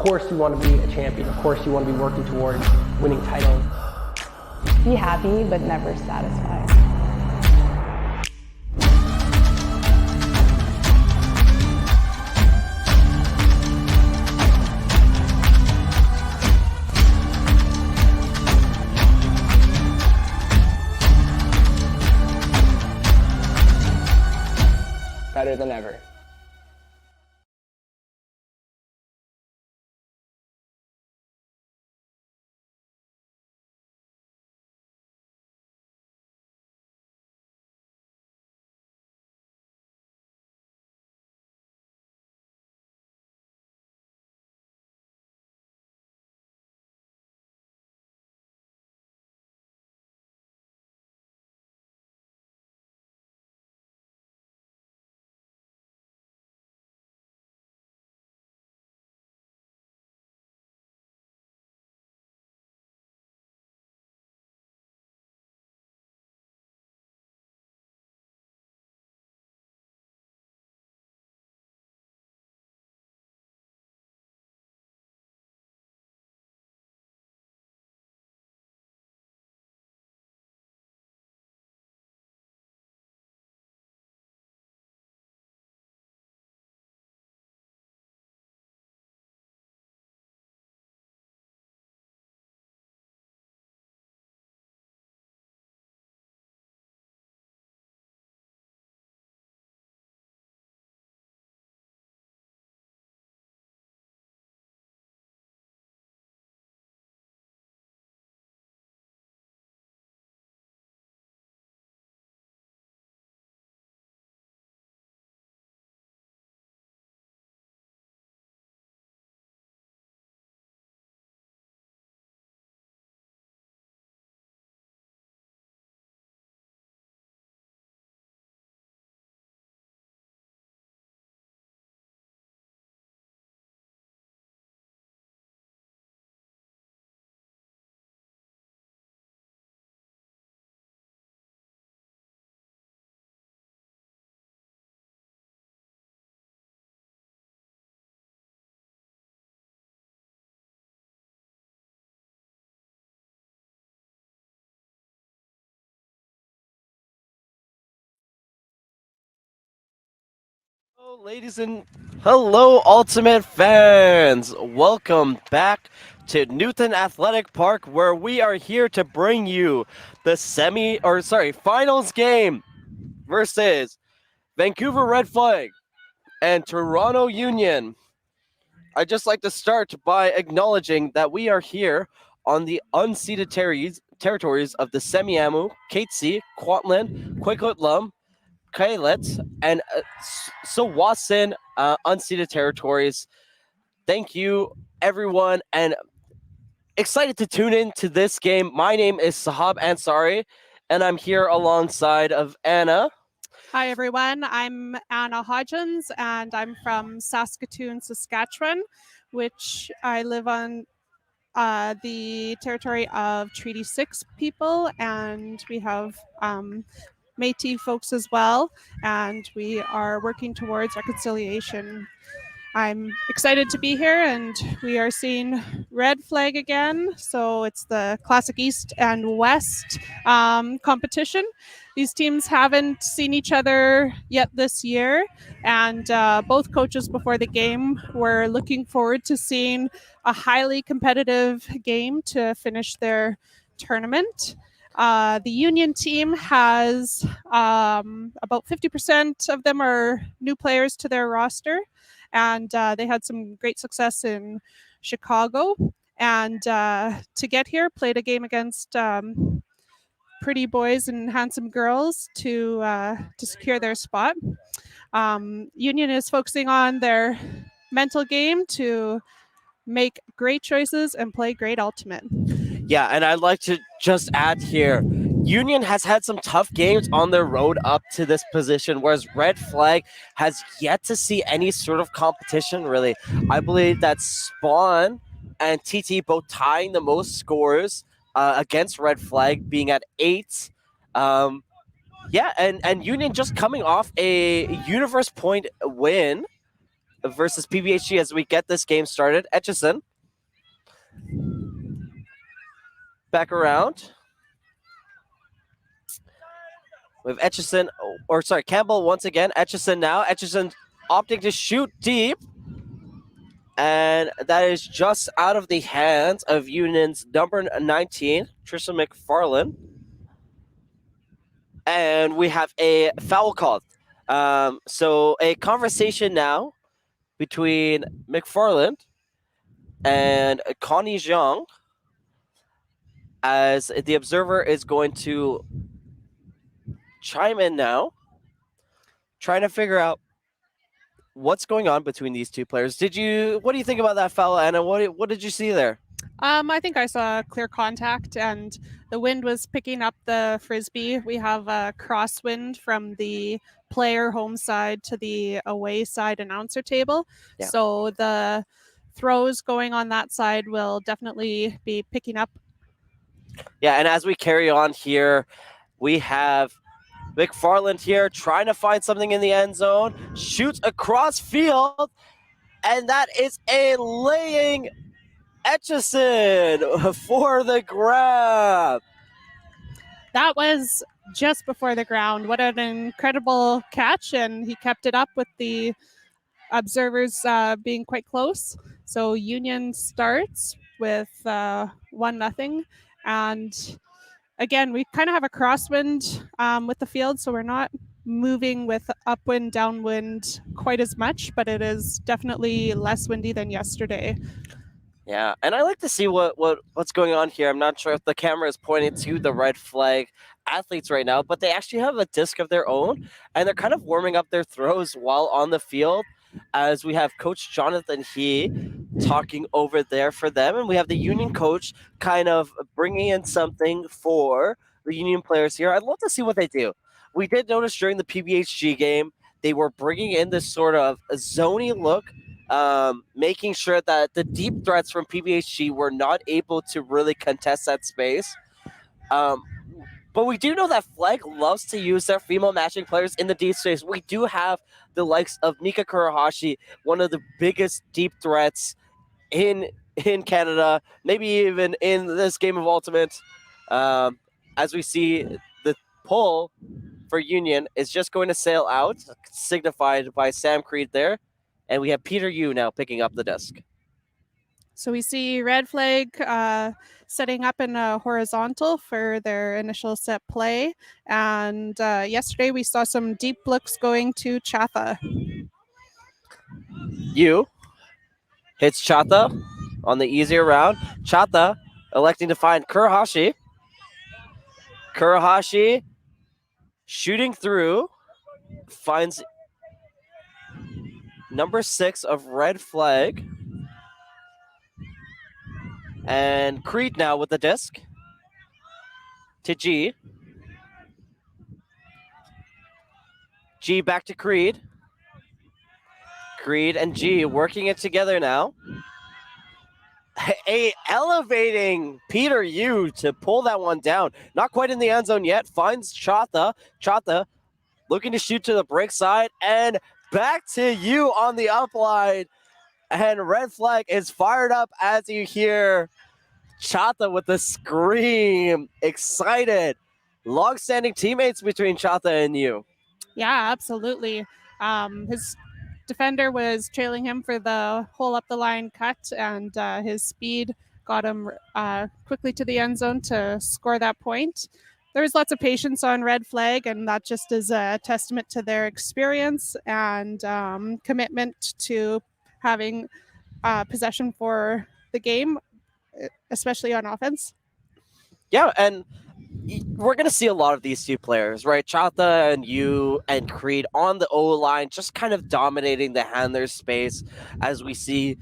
course you want to be a champion. Of course you want to be working towards winning titles. Be happy, but never satisfied. Better than ever. Hello, Ultimate fans! Welcome back to Newton Athletic Park, where we are here to bring you the finals game versus Vancouver Red Flag and Toronto Union. I'd just like to start by acknowledging that we are here on the unceded territories of the Semiahmoo, Katzie, Kwantlen, Kwikwetlem, Kailet, and Sawasin unceded territories. Thank you, everyone, and excited to tune in to this game. My name is Sahab Ansari, and I'm here alongside of Anna. Hi, everyone. I'm Anna Hodgins, and I'm from Saskatoon, Saskatchewan, which I live on the territory of Treaty 6 people, and we have Métis folks as well, and we are working towards reconciliation. I'm excited to be here, and we are seeing Red Flag again. So it's the Classic East and West competition. These teams haven't seen each other yet this year, and both coaches before the game were looking forward to seeing a highly competitive game to finish their tournament. The Union team has about 50% of them are new players to their roster. And they had some great success in Chicago. And to get here, played a game against pretty boys and handsome girls to secure their spot. Union is focusing on their mental game to make great choices and play great ultimate. Yeah, and I'd like to just add here, Union has had some tough games on their road up to this position, whereas Red Flag has yet to see any sort of competition, really. I believe that Spawn and TT both tying the most scores against Red Flag, being at 8. And Union just coming off a Universe Point win versus PBHG as we get this game started. Etchison back around. We have Etchison, or sorry, Campbell once again. Etchison now. Etchison opting to shoot deep. And that is just out of the hands of Union's number 19, Trisha McFarland. And we have a foul called. So a conversation now between McFarland and Connie Zhang, as the observer is going to chime in now, trying to figure out what's going on between these two players. What do you think about that foul, Anna? What did you see there? I think I saw clear contact, and the wind was picking up the frisbee. We have a crosswind from the player home side to the away side announcer table. Yeah. So the throws going on that side will definitely be picking up. Yeah, and as we carry on here, we have McFarland here trying to find something in the end zone, shoots across field, and that is a laying Etchison for the grab. That was just before the ground. What an incredible catch, and he kept it up with the observers being quite close. So Union starts with 1-0, and again, we kind of have a crosswind with the field, so we're not moving with upwind, downwind quite as much, but it is definitely less windy than yesterday. Yeah, and I like to see what's going on here. I'm not sure if the camera is pointing to the red flag athletes right now, but they actually have a disc of their own, and they're kind of warming up their throws while on the field, as we have Coach Jonathan He talking over there for them, and we have the Union coach kind of bringing in something for the Union players here. I'd love to see what they do. We did notice during the PBHG game, they were bringing in this sort of zony look, making sure that the deep threats from PBHG were not able to really contest that space. But we do know that Flag loves to use their female matching players in the deep space. We do have the likes of Mika Kurahashi, one of the biggest deep threats in Canada, maybe even in this game of Ultimate. As we see, the pull for Union is just going to sail out, signified by Sam Creed there. And we have Peter Yu now picking up the disc. So we see red flag setting up in a horizontal for their initial set play. And yesterday we saw some deep looks going to Chatha. Yu hits Chata on the easier round. Chata electing to find Kurahashi. Kurahashi shooting through, finds number 6 of red flag. And Creed now with the disc to G. G back to Creed. Creed and G working it together now. Elevating Peter Yu to pull that one down. Not quite in the end zone yet. Finds Chata. Chata looking to shoot to the break side. And back to Yu on the upline. And red flag is fired up as you hear Chata with the scream. Excited. Long-standing teammates between Chata and Yu. Yeah, absolutely. His defender was trailing him for the hole up the line cut, and his speed got him quickly to the end zone to score that point. There was lots of patience on red flag, and that just is a testament to their experience and commitment to having possession for the game, especially on offense. Yeah, and we're going to see a lot of these two players, right? Chata and Yu and Creed on the O-line, just kind of dominating the handler space as we see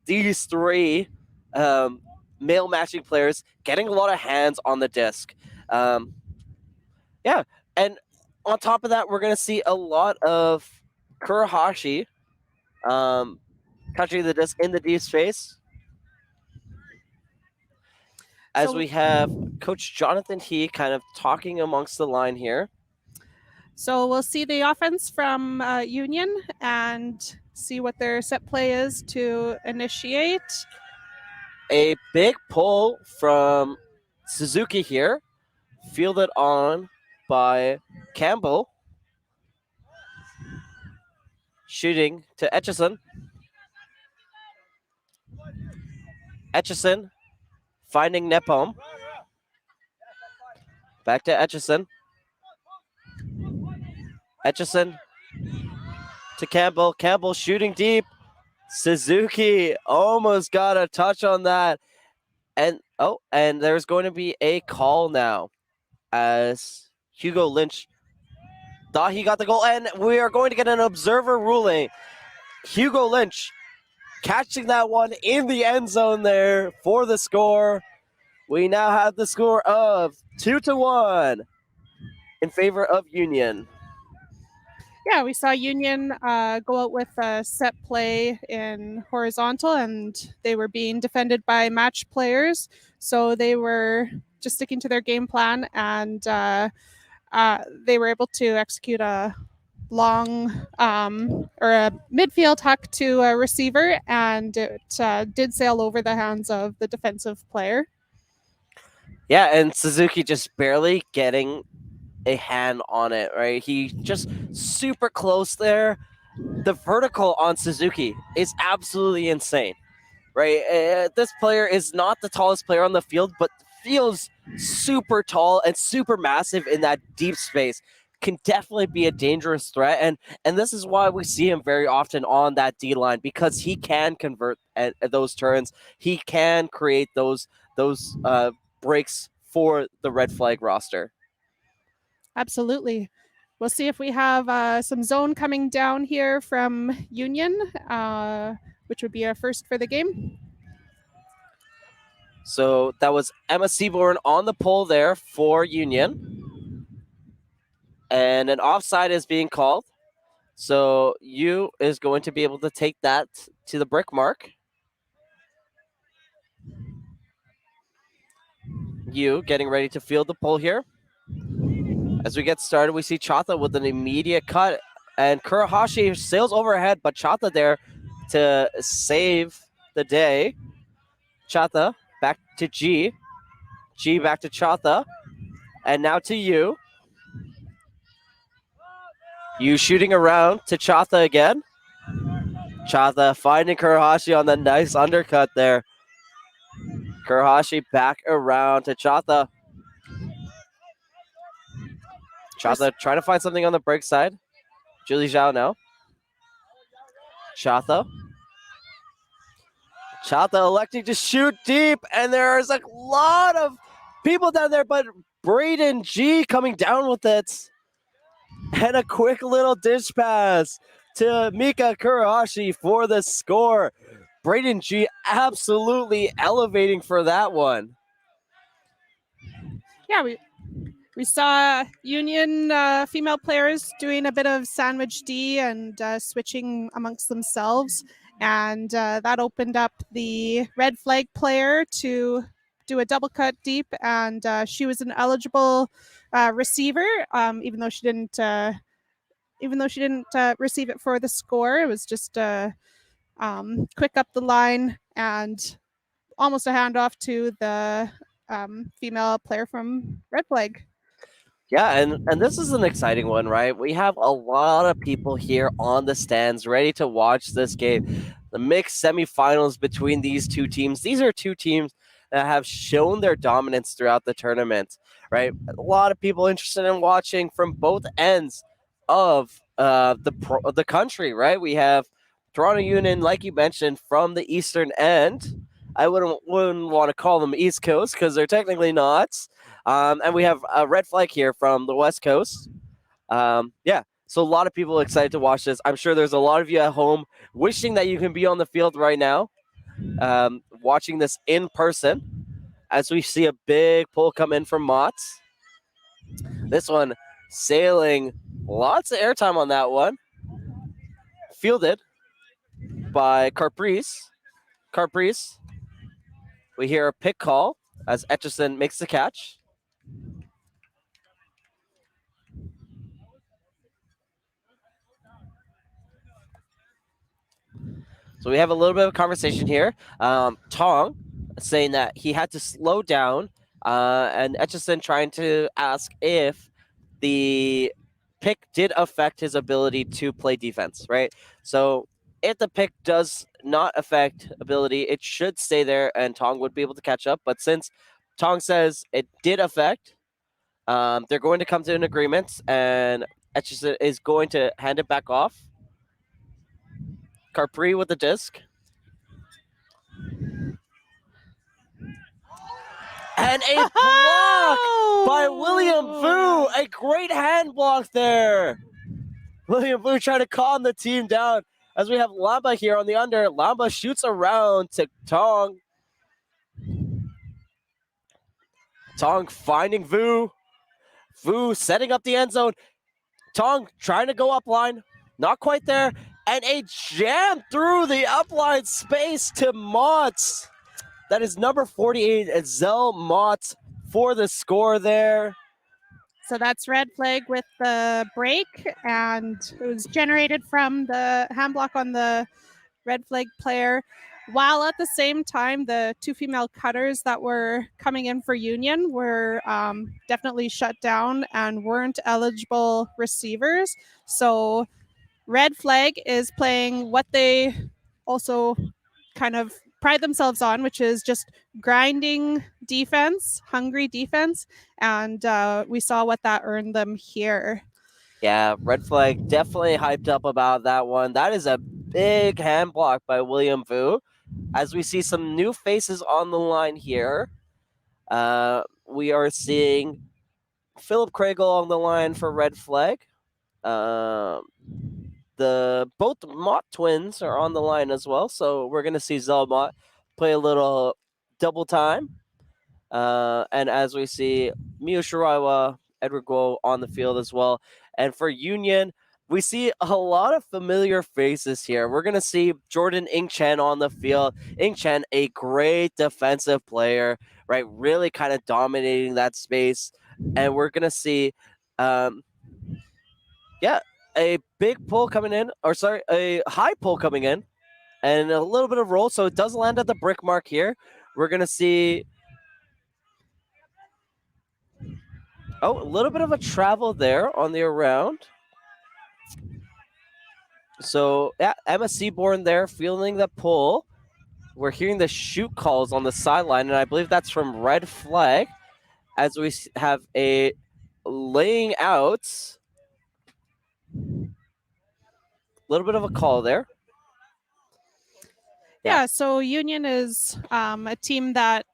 these three male matching players getting a lot of hands on the disc. Yeah, and on top of that, we're going to see a lot of Kurahashi touching the disc in the deep space. As we have Coach Jonathan He kind of talking amongst the line here. So we'll see the offense from Union and see what their set play is to initiate. A big pull from Suzuki here, fielded on by Campbell. Shooting to Etchison. Etchison finding Nepom. Back to Etchison. Etchison to Campbell. Campbell shooting deep. Suzuki almost got a touch on that. And there's going to be a call now as Hugo Lynch thought he got the goal. And we are going to get an observer ruling. Hugo Lynch catching that one in the end zone there for the score. We now have the score of 2-1 in favor of Union. Yeah, we saw Union go out with a set play in horizontal, and they were being defended by match players. So they were just sticking to their game plan, and they were able to execute a long or a midfield huck to a receiver, and it did sail over the hands of the defensive player. Yeah, and Suzuki just barely getting a hand on it, right? He just super close there. The vertical on Suzuki is absolutely insane, right? This player is not the tallest player on the field, but feels super tall and super massive in that deep space. Can definitely be a dangerous threat, and this is why we see him very often on that D line, because he can convert at those turns. He can create those breaks for the red flag roster. Absolutely. We'll see if we have some zone coming down here from Union, which would be our first for the game. So that was Emma Seaborn on the pole there for Union. And an offside is being called. So U is going to be able to take that to the brick mark. U getting ready to field the pole here. As we get started, we see Chata with an immediate cut. And Kurahashi sails overhead, but Chata there to save the day. Chata back to G. G back to Chata. And now to U. U shooting around to Chata again. Chata finding Kurahashi on the nice undercut there. Kurahashi back around to Chata. Chata trying to find something on the break side. Julie Zhao now. Chata. Chata electing to shoot deep, and there's a lot of people down there, but Braden G coming down with it. And a quick little dish pass to Mika Kurahashi for the score. Braden G absolutely elevating for that one. Yeah, we saw Union female players doing a bit of sandwich D and switching amongst themselves. And that opened up the red flag player to do a double cut deep. And she was an eligible receiver, even though she didn't receive it for the score. It was just quick up the line and almost a handoff to the female player from red flag. Yeah, and this is an exciting one, right? We have a lot of people here on the stands ready to watch this game. The mixed semifinals between these two teams. These are two teams that have shown their dominance throughout the tournament, right? A lot of people interested in watching from both ends of the country, right? We have Toronto Union, like you mentioned, from the eastern end. I wouldn't want to call them East Coast because they're technically not. And we have a red flag here from the West Coast. Yeah, so a lot of people excited to watch this. I'm sure there's a lot of you at home wishing that you can be on the field right now, watching this in person. As we see a big pull come in from Mott. This one sailing, lots of airtime on that one. Fielded by Caprice. Caprice. We hear a pick call as Etchison makes the catch. So we have a little bit of a conversation here. Tong saying that he had to slow down, and Etchison trying to ask if the pick did affect his ability to play defense, right? So if the pick does not affect ability, it should stay there and Tong would be able to catch up. But since Tong says it did affect, they're going to come to an agreement and Etchison is going to hand it back off. Capri with the disc. And a block by William Vu. A great hand block there. William Vu trying to calm the team down as we have Lamba here on the under. Lamba shoots around to Tong. Tong finding Vu. Vu setting up the end zone. Tong trying to go upline. Not quite there. And a jam through the upline space to Motts. That is number 48, Zell Mott for the score there. So that's red flag with the break, and it was generated from the hand block on the red flag player, while at the same time, the two female cutters that were coming in for Union were definitely shut down and weren't eligible receivers. So red flag is playing what they also kind of pride themselves on, which is just grinding defense, hungry defense. And we saw what that earned them here. Yeah, red flag definitely hyped up about that one. That is a big hand block by William Vu. As we see some new faces on the line here, we are seeing Philip Craigle on the line for red flag. Both Mott twins are on the line as well, so we're gonna see Zelmott play a little double time. And as we see Miyo Shiraiwa, Edward Guo on the field as well. And for Union, we see a lot of familiar faces here. We're gonna see Jordan Ing Chen on the field. Ing Chen, a great defensive player, right? Really kind of dominating that space. And we're gonna see a big pull coming in, a high pull coming in, and a little bit of roll. So it does land at the brick mark here. We're going to see a little bit of a travel there on the around. So, yeah, Emma Seaborn there feeling the pull. We're hearing the shoot calls on the sideline, and I believe that's from red flag as we have a laying out. Little bit of a call there. Yeah, so Union is a team that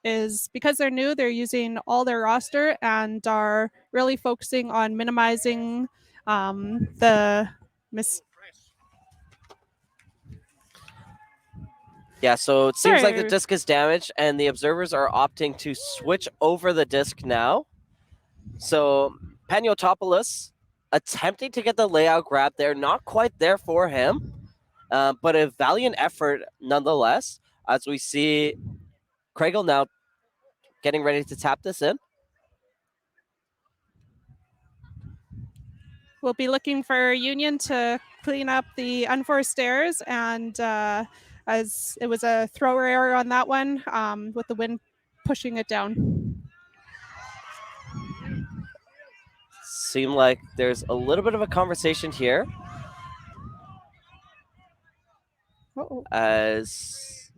is, because they're new, they're using all their roster and are really focusing on minimizing the Yeah, so it seems like the disc is damaged and the observers are opting to switch over the disc now. So Paniotopoulos attempting to get the layout grab there, not quite there for him, but a valiant effort nonetheless, as we see Craigle now getting ready to tap this in. We'll be looking for Union to clean up the unforced errors, and as it was a thrower error on that one, with the wind pushing it down. Seem like there's a little bit of a conversation here. Uh-oh. As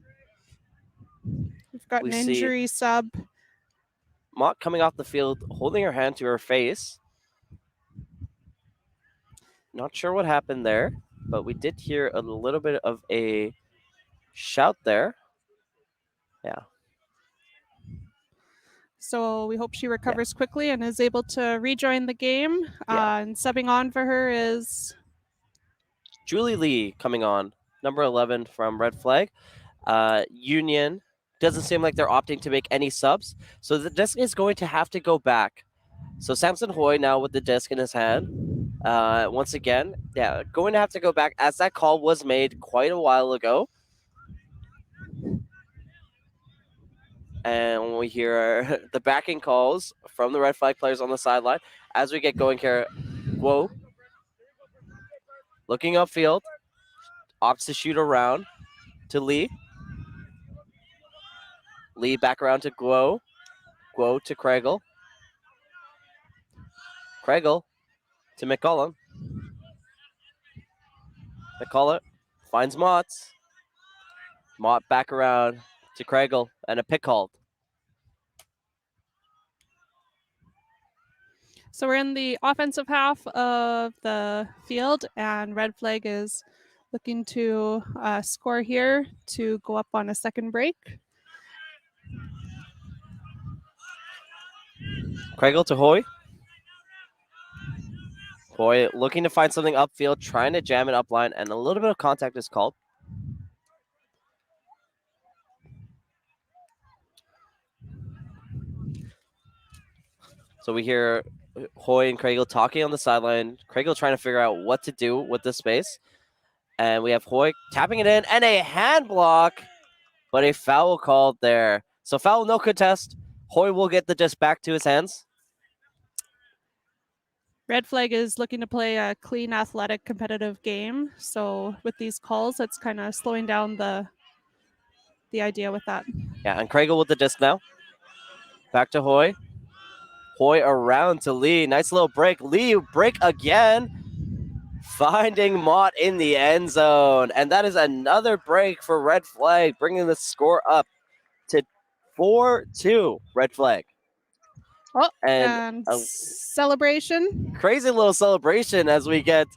we've got an injury sub. Mott coming off the field, holding her hand to her face. Not sure what happened there, but we did hear a little bit of a shout there. Yeah. So we hope she recovers quickly and is able to rejoin the game. And subbing on for her is Julie Lee coming on, number 11 from Red Flag. Union doesn't seem like they're opting to make any subs, so the disc is going to have to go back. So Samson Hoy now with the disc in his hand. Once again, going to have to go back as that call was made quite a while ago. And when we hear the backing calls from the red flag players on the sideline, as we get going here, whoa. Looking upfield, opts to shoot around. to Lee. Lee back around to Guo. Guo to Kregel. Kregel to McCollum. McCullough finds Mott. Mott back around to Kregel and a pick called. So we're in the offensive half of the field, and red flag is looking to score here to go up on a second break. Kregel to Hoy. Hoy looking to find something upfield, trying to jam it up line, and a little bit of contact is called. So we hear Hoy and Kregel talking on the sideline. Kregel trying to figure out what to do with this space. And we have Hoy tapping it in and a hand block, but a foul called there. So foul, no contest. Hoy will get the disc back to his hands. Red flag is looking to play a clean, athletic, competitive game. So with these calls, that's kind of slowing down the idea with that. Yeah, and Kregel with the disc now. Back to Hoy. Hoy around to Lee. Nice little break. Lee break again. Finding Mott in the end zone. And that is another break for Red Flag, bringing the score up to 4-2 Red Flag. Oh, And and a celebration. crazy little celebration as we get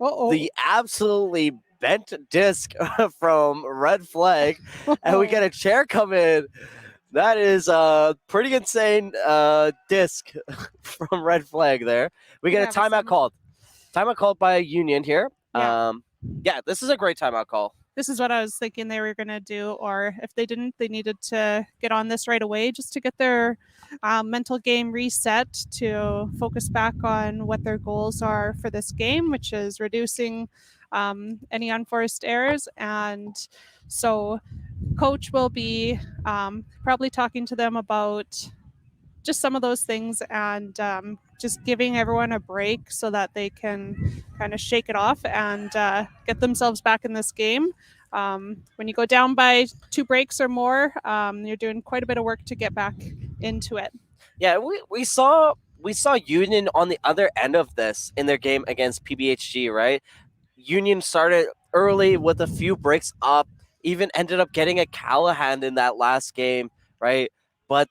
Uh-oh. the absolutely bent disc from Red Flag. And we get a chair come in. That is a pretty insane disc from Red Flag there. We get a timeout called. Timeout called by a Union here. Yeah. Yeah, this is a great timeout call. This is what I was thinking they were going to do, or if they didn't, they needed to get on this right away just to get their mental game reset to focus back on what their goals are for this game, which is reducing any unforced errors. And so coach will be probably talking to them about just some of those things and just giving everyone a break so that they can kind of shake it off and get themselves back in this game. When you go down by 2 breaks or more, you're doing quite a bit of work to get back into it. Yeah, we saw Union on the other end of this in their game against PBHG, right? Union started early with a few breaks up, even ended up getting a Callahan in that last game, right? But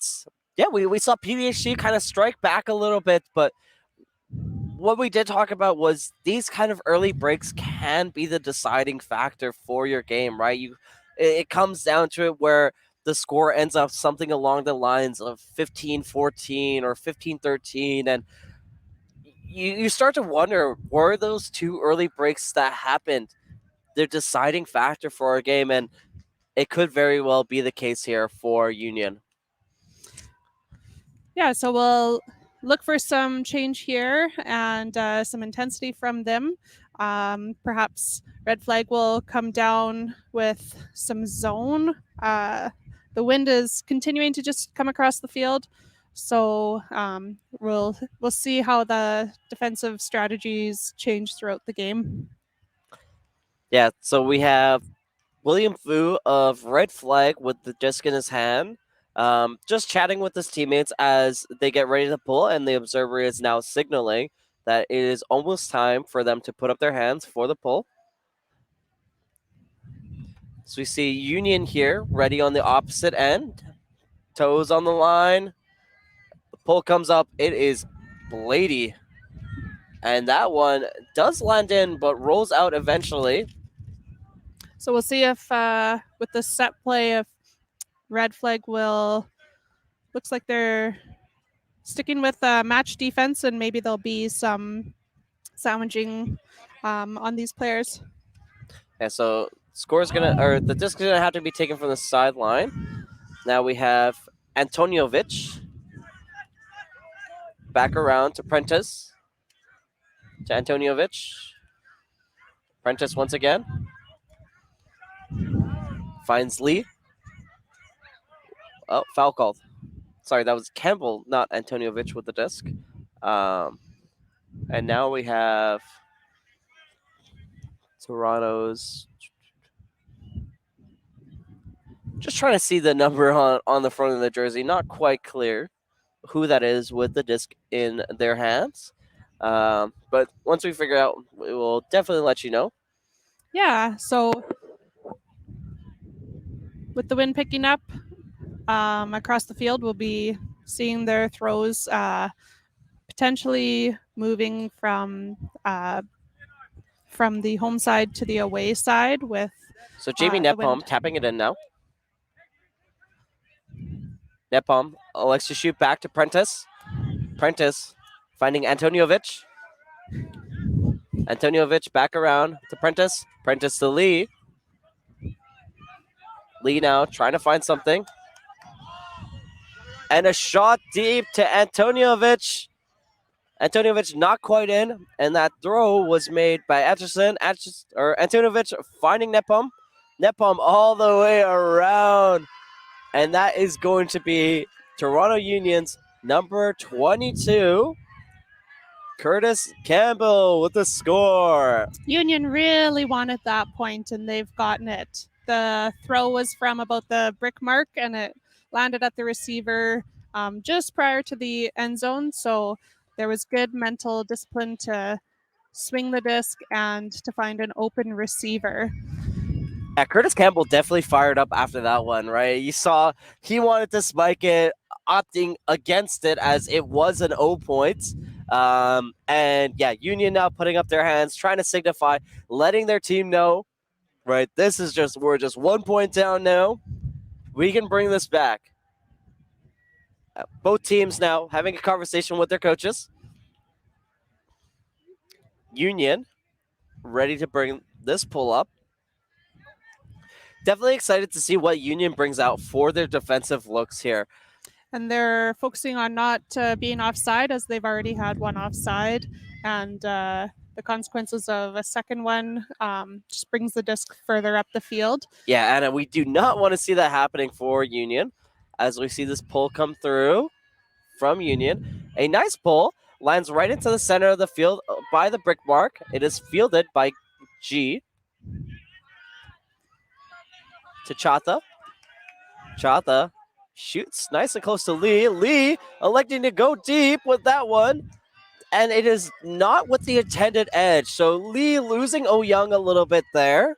yeah, we saw PBHG kind of strike back a little bit, but what we did talk about was these kind of early breaks can be the deciding factor for your game, right? It comes down to it where the score ends up something along the lines of 15-14 or 15-13, and you start to wonder, were those 2 early breaks that happened the deciding factor for our game? And it could very well be the case here for Union. Yeah, so we'll look for some change here and some intensity from them. Perhaps red flag will come down with some zone. The wind is continuing to just come across the field. So we'll see how the defensive strategies change throughout the game. Yeah, so we have William Fu of Red Flag with the disc in his hand, just chatting with his teammates as they get ready to pull, and the observer is now signaling that it is almost time for them to put up their hands for the pull. So we see Union here, ready on the opposite end. Toes on the line. The pull comes up. It is Blady. And that one does land in, but rolls out eventually. So we'll see if with the set play, if red flag will, looks like they're sticking with match defense, and maybe there'll be some sandwiching on these players. Yeah, so the disc is gonna have to be taken from the sideline. Now we have Antoniovic back around to Prentice. To Antoniovic. Prentice once again. Finds Lee. Oh, foul called. Sorry, that was Campbell, not Antoniovic with the disc. And now we have Toronto's Just trying to see the number on the front of the jersey. Not quite clear who that is with the disc in their hands. But once we figure out, we will definitely let you know. Yeah, so with the wind picking up across the field, we'll be seeing their throws potentially moving from the home side to the away side with So Jamie the wind. Nepom tapping it in now. Nepom elects to shoot back to Prentice. Prentice finding Antoniovic. Antoniovic back around to Prentice. Prentice to Lee. Lee now trying to find something. And a shot deep to Antoniovic. Antoniovic not quite in, and that throw was made by Atchison. Antoniovic finding Nepom. Nepom all the way around. And that is going to be Toronto Union's number 22, Curtis Campbell with the score. Union really wanted that point, and they've gotten it. The throw was from about the brick mark, and it landed at the receiver just prior to the end zone. So there was good mental discipline to swing the disc and to find an open receiver. Yeah, Curtis Campbell definitely fired up after that one, right? You saw he wanted to spike it, opting against it as it was an 0 point. And yeah, Union now putting up their hands, trying to signify, letting their team know, right? We're just 1 point down now. We can bring this back. Both teams now having a conversation with their coaches. Union ready to bring this pull up. Definitely excited to see what Union brings out for their defensive looks here. And they're focusing on not being offside, as they've already had one offside. And the consequences of a second one just brings the disc further up the field. Yeah, and we do not want to see that happening for Union as we see this pull come through from Union. A nice pull lands right into the center of the field by the brick mark. It is fielded by G to Chata. Chata shoots nice and close to Lee. Lee electing to go deep with that one. And it is not with the intended edge. So Lee losing Oh Young a little bit there.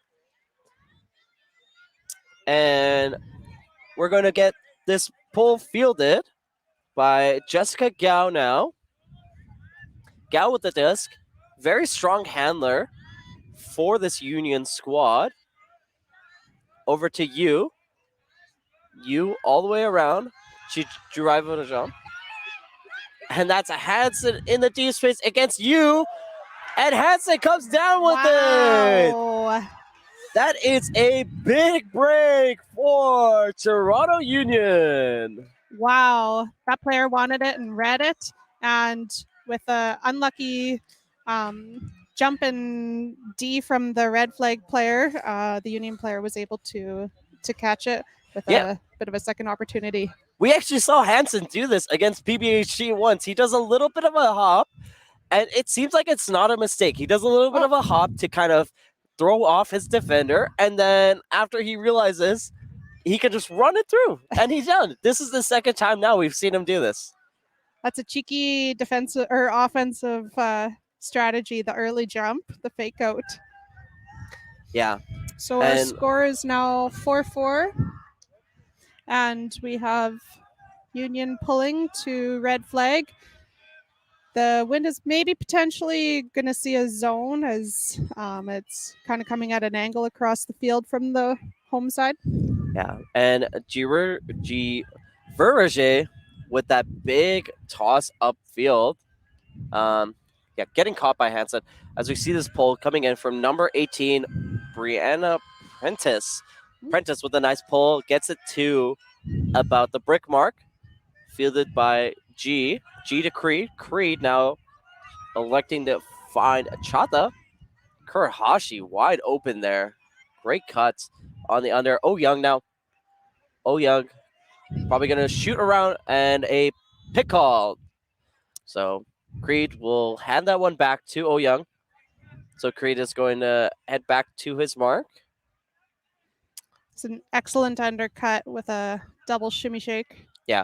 And we're going to get this pull fielded by Jessica Gao now. Gao with the disc. Very strong handler for this Union squad. Over to you. You all the way around. She drive on a jump. And that's a Hansen in the deep space against you. And Hansen comes down with it. That is a big break for Toronto Union. Wow. That player wanted it and read it. And with an unlucky jump in D from the red flag player, the Union player was able to catch it with a bit of a second opportunity. We actually saw Hansen do this against PBHG once. He does a little bit of a hop, and it seems like it's not a mistake. He does a little bit of a hop to kind of throw off his defender, and then after he realizes he can just run it through, and he's done. This is the second time now we've seen him do this. That's a cheeky defensive or offensive strategy, the early jump, the fake out. Yeah. So our score is now 4-4. And we have Union pulling to red flag. The wind is maybe potentially going to see a zone as it's kind of coming at an angle across the field from the home side. Yeah, and G. Verge with that big toss upfield. Getting caught by Hansen as we see this pull coming in from number 18, Brianna Prentice. Prentice with a nice pull, gets it to about the brick mark, fielded by G. G to Creed. Creed now electing to find Chata. Kurahashi wide open there. Great cuts on the under. Oh Young now. Oh Young probably going to shoot around and a pick call. So Creed will hand that one back to Oh Young. So Creed is going to head back to his mark. It's an excellent undercut with a double shimmy shake. Yeah.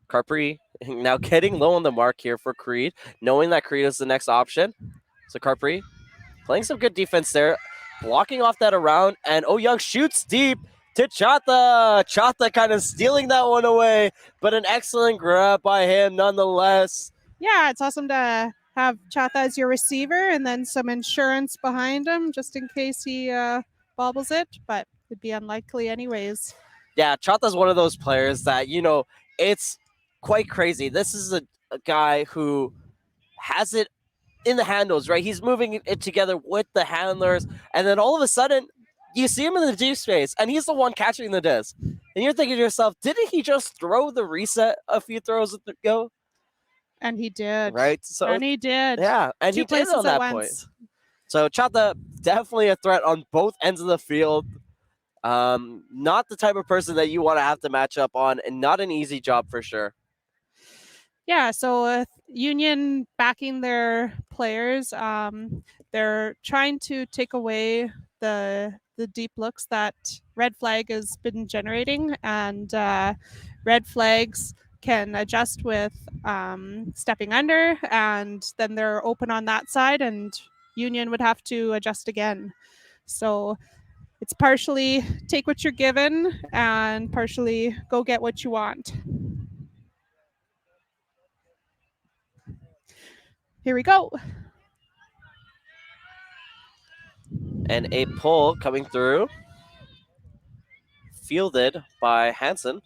Carpri now getting low on the mark here for Creed, knowing that Creed is the next option. So Carpri playing some good defense there, blocking off that around, and Oh Young shoots deep to Chata. Chata kind of stealing that one away, but an excellent grab by him nonetheless. Yeah, it's awesome to have Chata as your receiver and then some insurance behind him just in case he bobbles it, but it'd be unlikely anyways. Yeah, Chata's one of those players that, it's quite crazy. This is a guy who has it in the handles, right? He's moving it together with the handlers, and then all of a sudden, you see him in the deep space, and he's the one catching the disc. And you're thinking to yourself, didn't he just throw the reset a few throws ago? And he did. Right? So And he did. yeah, and Two he did places on at that once. point. So Chata, definitely a threat on both ends of the field. Not the type of person that you want to have to match up on, and not an easy job for sure. Yeah, so with Union backing their players, they're trying to take away the deep looks that Red Flag has been generating, and Red Flags can adjust with stepping under, and then they're open on that side, and Union would have to adjust again. So it's partially take what you're given and partially go get what you want. Here we go. And a pull coming through, fielded by Hansen.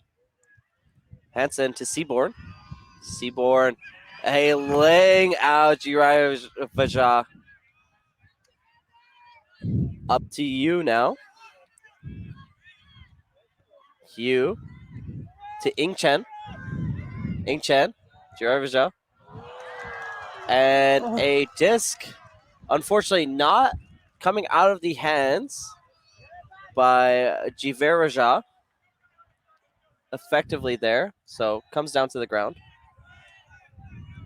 Hansen to Seaborn. Seaborn, laying out Jiraiya Vaja. Up to you now. Hugh to Ingchen. Ingchen, Jiraiya Vaja. And a disc, unfortunately not coming out of the hands by Jiveraja. Effectively there, so comes down to the ground.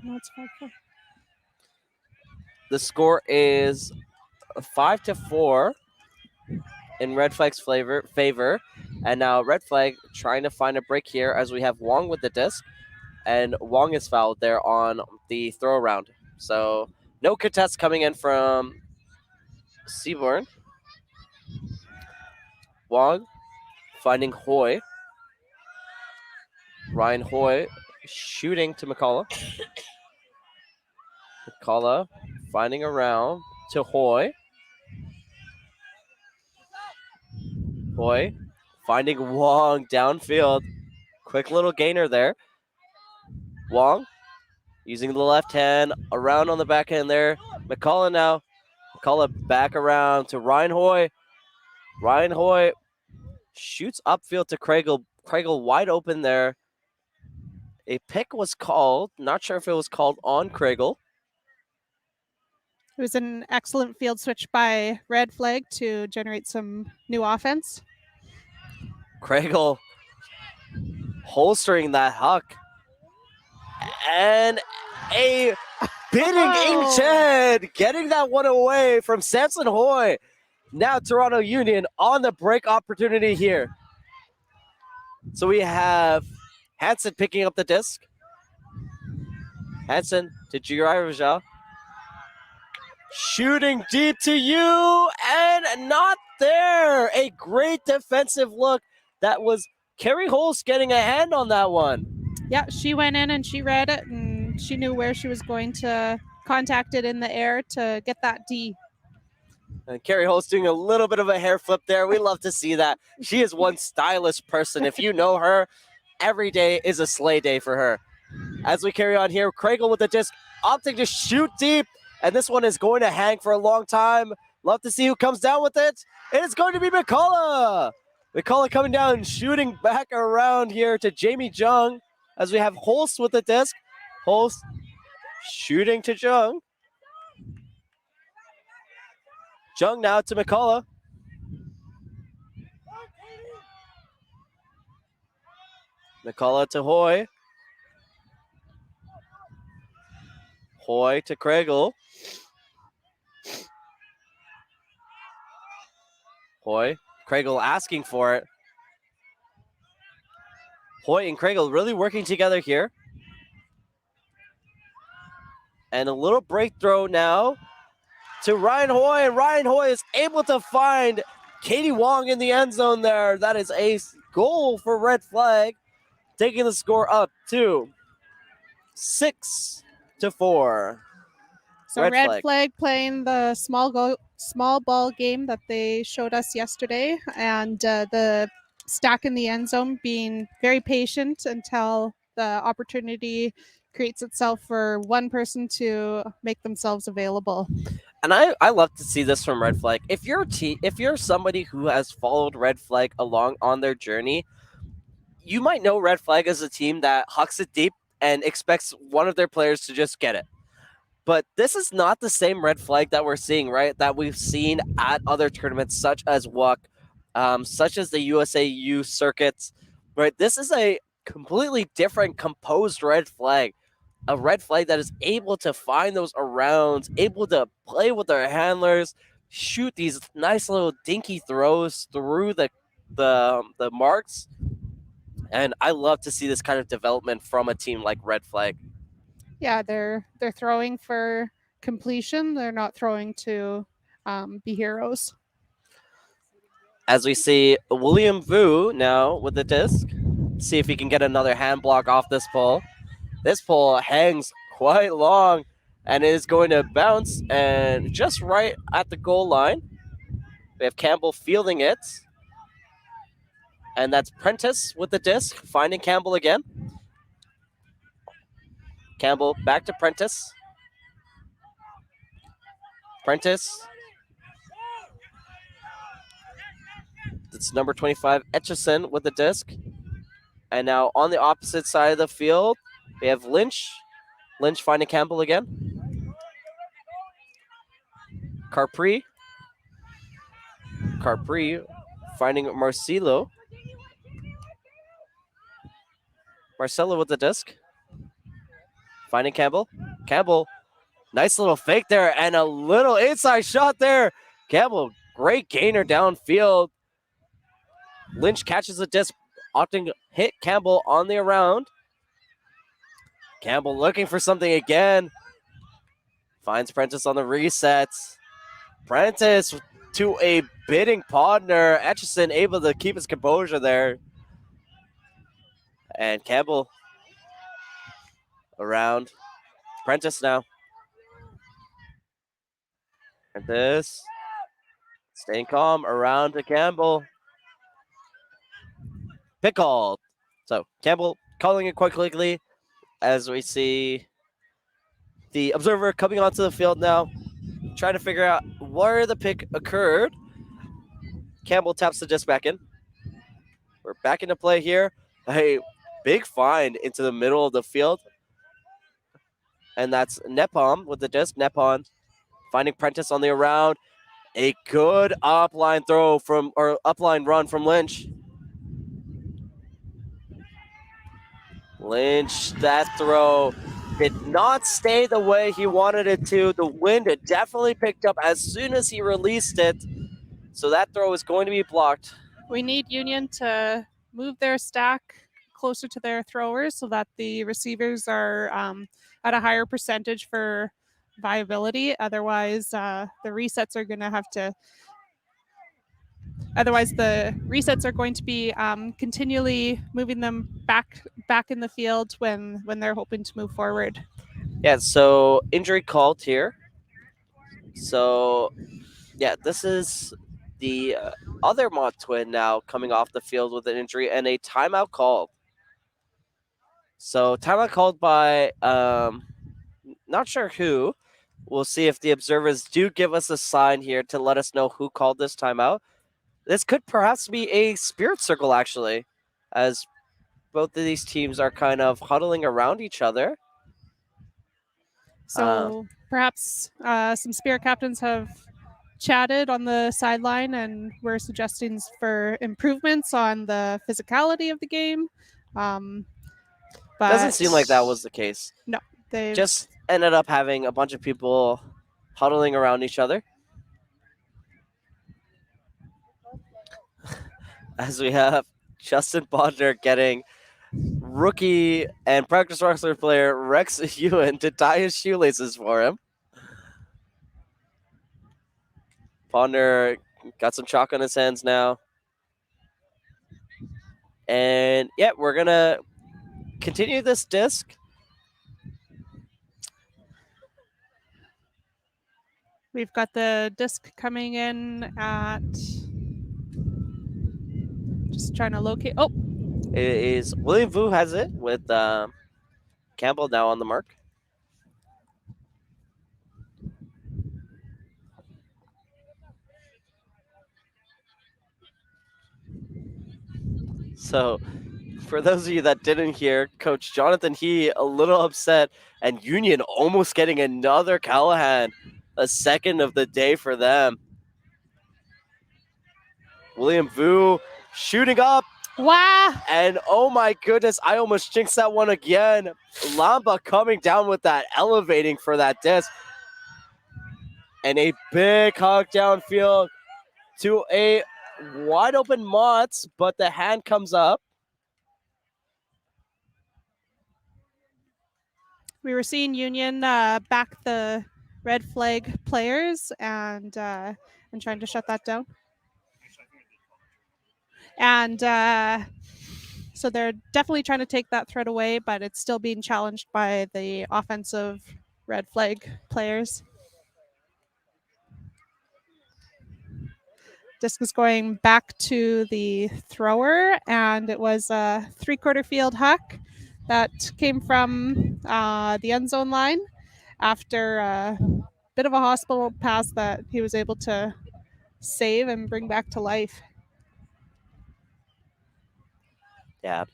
No, it's 5-4. The score is 5-4 in Red Flag's favor. And now Red Flag trying to find a break here as we have Wong with the disc. And Wong is fouled there on the throw around. So no contest coming in from Seaborn. Wong finding Hoy. Ryan Hoy shooting to McCullough. McCullough finding around to Hoy. Hoy finding Wong downfield. Quick little gainer there. Wong using the left hand around on the back end there. McCullough now. McCullough back around to Ryan Hoy. Ryan Hoy shoots upfield to Craigle. Craigle wide open there. A pick was called. Not sure if it was called on Craigle. It was an excellent field switch by Red Flag to generate some new offense. Craigle holstering that huck. And a bidding Ingchen getting that one away from Samson Hoy. Now Toronto Union on the break opportunity here. So we have Hansen picking up the disc. Hansen to Jiraiya. Shooting deep to you, and not there. A great defensive look. That was Carrie Holst getting a hand on that one. Yeah, she went in and she read it, and she knew where she was going to contact it in the air to get that D. And Carrie Holst doing a little bit of a hair flip there. We love to see that. She is one stylish person. If you know her, every day is a sleigh day for her. As we carry on here, Craigle with the disc, opting to shoot deep. And this one is going to hang for a long time. Love to see who comes down with it. It is going to be McCullough. McCullough coming down and shooting back around here to Jamie Jung. As we have Holst with the disc. Holst shooting to Jung. Jung now to McCullough. McCullough to Hoy. Hoy to Craigle. Hoy. Craigle asking for it. Hoyt and Kregel really working together here. And a little break throw now to Ryan Hoy. And Ryan Hoy is able to find Katie Wong in the end zone there. That is a goal for Red Flag, taking the score up to 6-4. So Red Flag playing the small ball game that they showed us yesterday, and the stack in the end zone, being very patient until the opportunity creates itself for one person to make themselves available. And I love to see this from Red Flag. If you're somebody who has followed Red Flag along on their journey, you might know Red Flag as a team that hucks it deep and expects one of their players to just get it. But this is not the same Red Flag that we're seeing, right? That we've seen at other tournaments such as CUC, such as the USAU circuits, right? This is a completely different composed Red Flag. A Red Flag that is able to find those arounds, able to play with their handlers, shoot these nice little dinky throws through the marks. And I love to see this kind of development from a team like Red Flag. Yeah, they're throwing for completion. They're not throwing to be heroes. As we see William Vu now with the disc. See if he can get another hand block off this pole. This pole hangs quite long and is going to bounce and just right at the goal line. We have Campbell fielding it. And that's Prentice with the disc, finding Campbell again. Campbell back to Prentice. Prentice. It's number 25, Etchison with the disc. And now on the opposite side of the field, we have Lynch. Lynch finding Campbell again. Carpri. Carpri finding Marcelo. Marcelo with the disc. Finding Campbell. Campbell, nice little fake there and a little inside shot there. Campbell, great gainer downfield. Lynch catches the disc, opting hit Campbell on the around. Campbell looking for something again. Finds Prentice on the resets. Prentice to a bidding partner. Etchison able to keep his composure there. And Campbell around. Prentice now. And this. Staying calm around to Campbell. Pickle. So Campbell calling it quite quickly as we see the observer coming onto the field now, trying to figure out where the pick occurred. Campbell taps the disc back in. We're back into play here. A big find into the middle of the field. And that's Nepom with the disc. Nepon finding Prentice on the around. A good upline throw from, or upline run from Lynch. Lynch, that throw did not stay the way he wanted it to. The wind had definitely picked up as soon as he released it. So that throw is going to be blocked. We need Union to move their stack closer to their throwers so that the receivers are at a higher percentage for viability. Otherwise, the resets are going to have to. Otherwise, the resets are going to be continually moving them back in the field when they're hoping to move forward. Yeah, so injury called here. So, yeah, this is the other Mott twin now coming off the field with an injury and a timeout called. So, timeout called by not sure who. We'll see if the observers do give us a sign here to let us know who called this timeout. This could perhaps be a spirit circle, actually, as both of these teams are kind of huddling around each other. So perhaps some spirit captains have chatted on the sideline and were suggesting for improvements on the physicality of the game. But doesn't seem like that was the case. No, they just ended up having a bunch of people huddling around each other. As we have Justin Bodner getting rookie and practice wrestler player Rex Ewan to tie his shoelaces for him. Ponder got some chalk on his hands now. And yeah, we're going to continue this disc. We've got the disc coming in at, just trying to locate. Oh, It is William Vu has it with Campbell now on the mark. So, for those of you that didn't hear, Coach Jonathan He a little upset, and Union almost getting another Callahan, a second of the day for them. William Vu shooting up, wow. and oh my goodness, I almost jinxed that one again. Lamba coming down with that, elevating for that disc. And a big hug downfield to a wide open Motts, but the hand comes up. We were seeing Union back the red flag players and trying to shut that down. And so they're definitely trying to take that threat away, but it's still being challenged by the offensive red flag players. Disc is going back to the thrower, and it was a 3/4 field huck that came from the end zone line after a bit of a hospital pass that he was able to save and bring back to life. Yeah,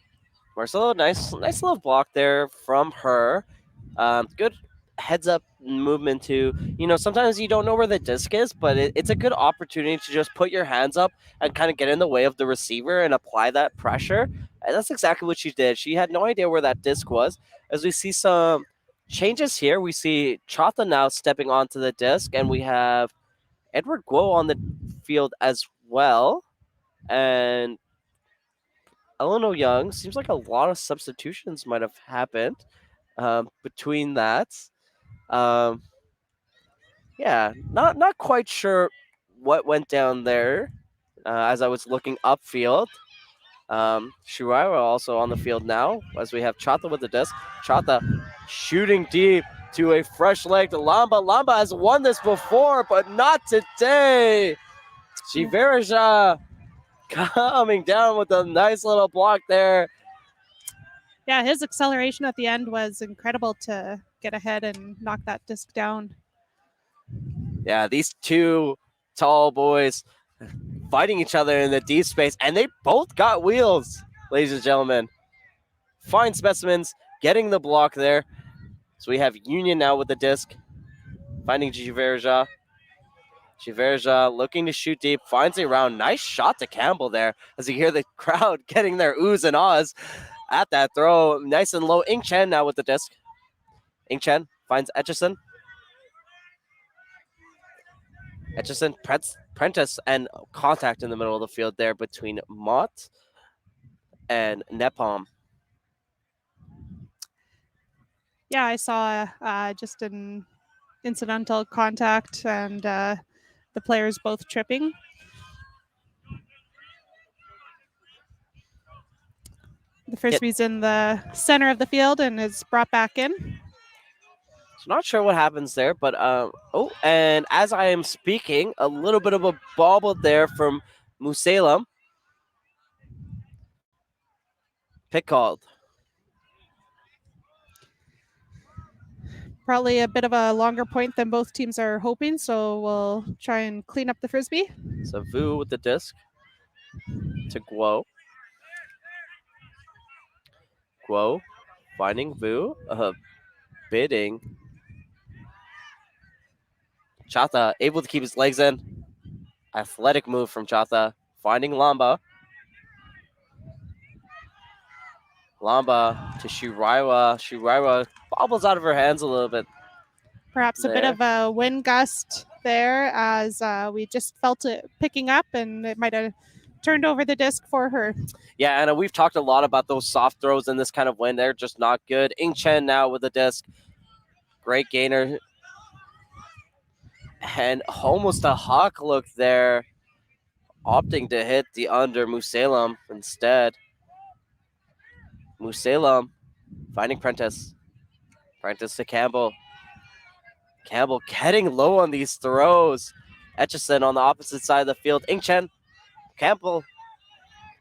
Marcelo, nice little block there from her. Good heads up movement to, sometimes you don't know where the disc is, but it's a good opportunity to just put your hands up and kind of get in the way of the receiver and apply that pressure. And that's exactly what she did. She had no idea where that disc was. As we see some changes here, we see Chata now stepping onto the disc, and we have Edward Guo on the field as well. And Eleanor Young, seems like a lot of substitutions might have happened between that. Yeah, not quite sure what went down there as I was looking upfield. Shiraira also on the field now as we have Chata with the disc. Chata shooting deep to a fresh-legged Lamba. Lamba has won this before, but not today. Chiverja coming down with a nice little block there. Yeah, his acceleration at the end was incredible to get ahead and knock that disc down. Yeah, these two tall boys fighting each other in the deep space, and they both got wheels, ladies and gentlemen. Fine specimens, getting the block there. So we have Union now with the disc, finding Chiverja. Chiverja looking to shoot deep, finds a round. Nice shot to Campbell there as you hear the crowd getting their oohs and ahs at that throw. Nice and low. Ing Chen now with the disc. Ing Chen finds Etchison. Etchison, Prentice, and contact in the middle of the field there between Mott and Nepom. Yeah, I saw just an incidental contact and the players both tripping. The frisbee's in the center of the field and is brought back in. So not sure what happens there, but and as I am speaking, a little bit of a bobble there from Musalem. Pick called. Probably a bit of a longer point than both teams are hoping, so we'll try and clean up the frisbee. So Vu with the disc to Guo. Guo finding Vu, bidding. Chata able to keep his legs in. Athletic move from Chata, finding Lamba. Lamba to Shiraiwa. Shiraiwa bobbles out of her hands a little bit. Perhaps a bit of a wind gust there as we just felt it picking up, and it might have turned over the disc for her. Yeah, and we've talked a lot about those soft throws in this kind of wind. They're just not good. Ing Chen now with the disc. Great gainer. And almost a hawk look there. Opting to hit the under Musalem instead. Musalem finding Prentice. Prentice to Campbell. Campbell getting low on these throws. Etchison on the opposite side of the field. Ing Chen. Campbell.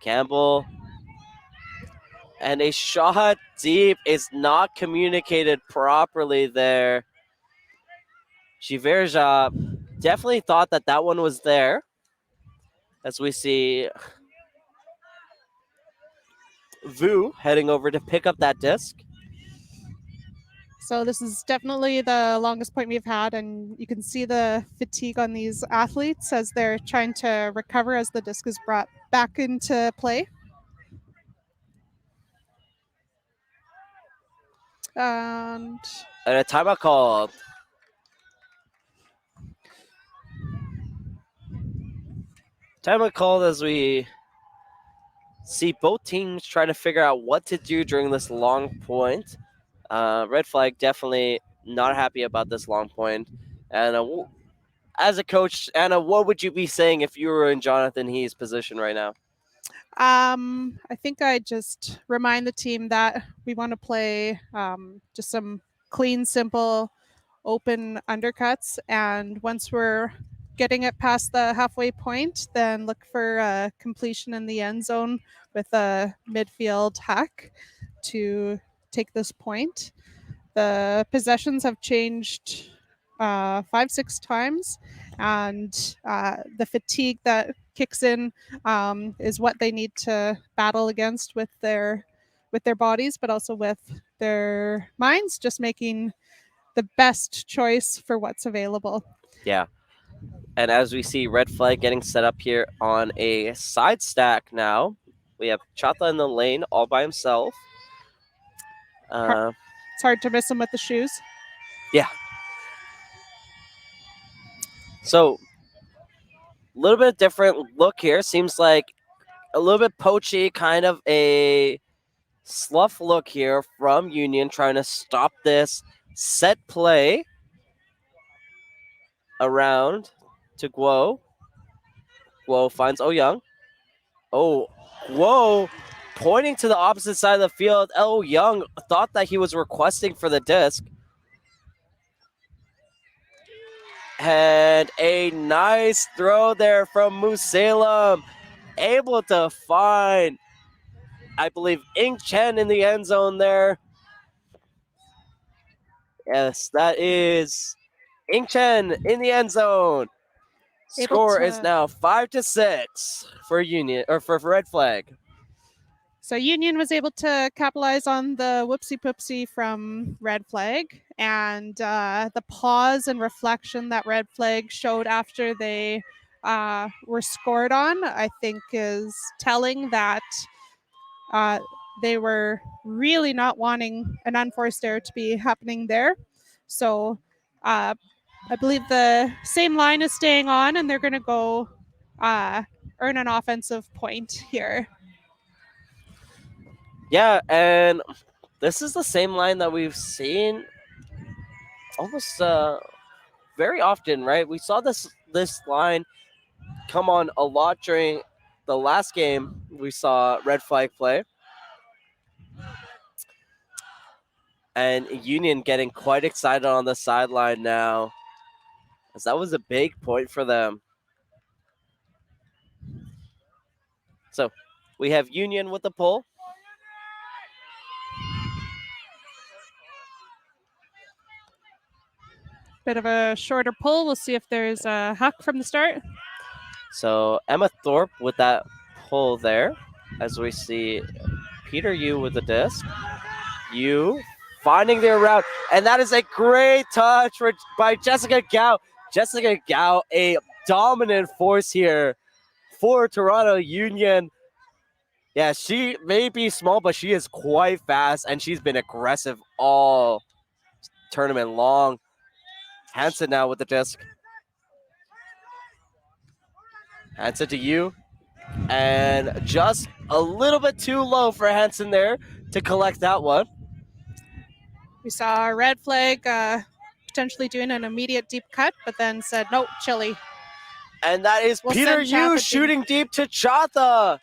Campbell. And a shot deep is not communicated properly there. Shiverja definitely thought that that one was there. As we see Vu heading over to pick up that disc. So this is definitely the longest point we've had, and you can see the fatigue on these athletes as they're trying to recover as the disc is brought back into play. And a timeout called. Timeout called as we see both teams trying to figure out what to do during this long point. Red flag definitely not happy about this long point. And as a coach, Anna, what would you be saying if you were in Jonathan He's position right now? I think I just remind the team that we want to play just some clean, simple, open undercuts. And once we're getting it past the halfway point, then look for a completion in the end zone with a midfield hack to take this point. The possessions have changed 5-6 times, and the fatigue that kicks in is what they need to battle against with their bodies, but also with their minds, just making the best choice for what's available. Yeah. And as we see red flag getting set up here on a side stack now, we have Chata in the lane all by himself. It's hard to miss him with the shoes. Yeah. So, a little bit different look here. Seems like a little bit poachy, kind of a slough look here from Union, trying to stop this set play around to Guo. Guo finds Oh Young. Oh, Guo pointing to the opposite side of the field. Oh Young thought that he was requesting for the disc. And a nice throw there from Musalem. Able to find, I believe, Ing Chen in the end zone there. Yes, that is Ing Chen in the end zone. Score is now 5-6 for Union or for Red Flag. So Union was able to capitalize on the whoopsie poopsie from Red Flag, and the pause and reflection that Red Flag showed after they were scored on, I think, is telling that they were really not wanting an unforced error to be happening there. So I believe the same line is staying on, and they're going to go earn an offensive point here. Yeah, and this is the same line that we've seen almost very often, right? We saw this line come on a lot during the last game we saw Red Flag play. And Union getting quite excited on the sideline now, as that was a big point for them. So we have Union with the pull. Bit of a shorter pull. We'll see if there's a huck from the start. So Emma Thorpe with that pull there, as we see Peter Yu with the disc. Yu finding their route, and that is a great touch by Jessica Gao. Jessica Gao, a dominant force here for Toronto Union. Yeah, she may be small, but she is quite fast, and she's been aggressive all tournament long. Hansen now with the disc. Hansen to Yu. And just a little bit too low for Hansen there to collect that one. We saw a red flag potentially doing an immediate deep cut, but then said, no, chili. And that is We'll Peter send Yu Chatha shooting deep to Chatha.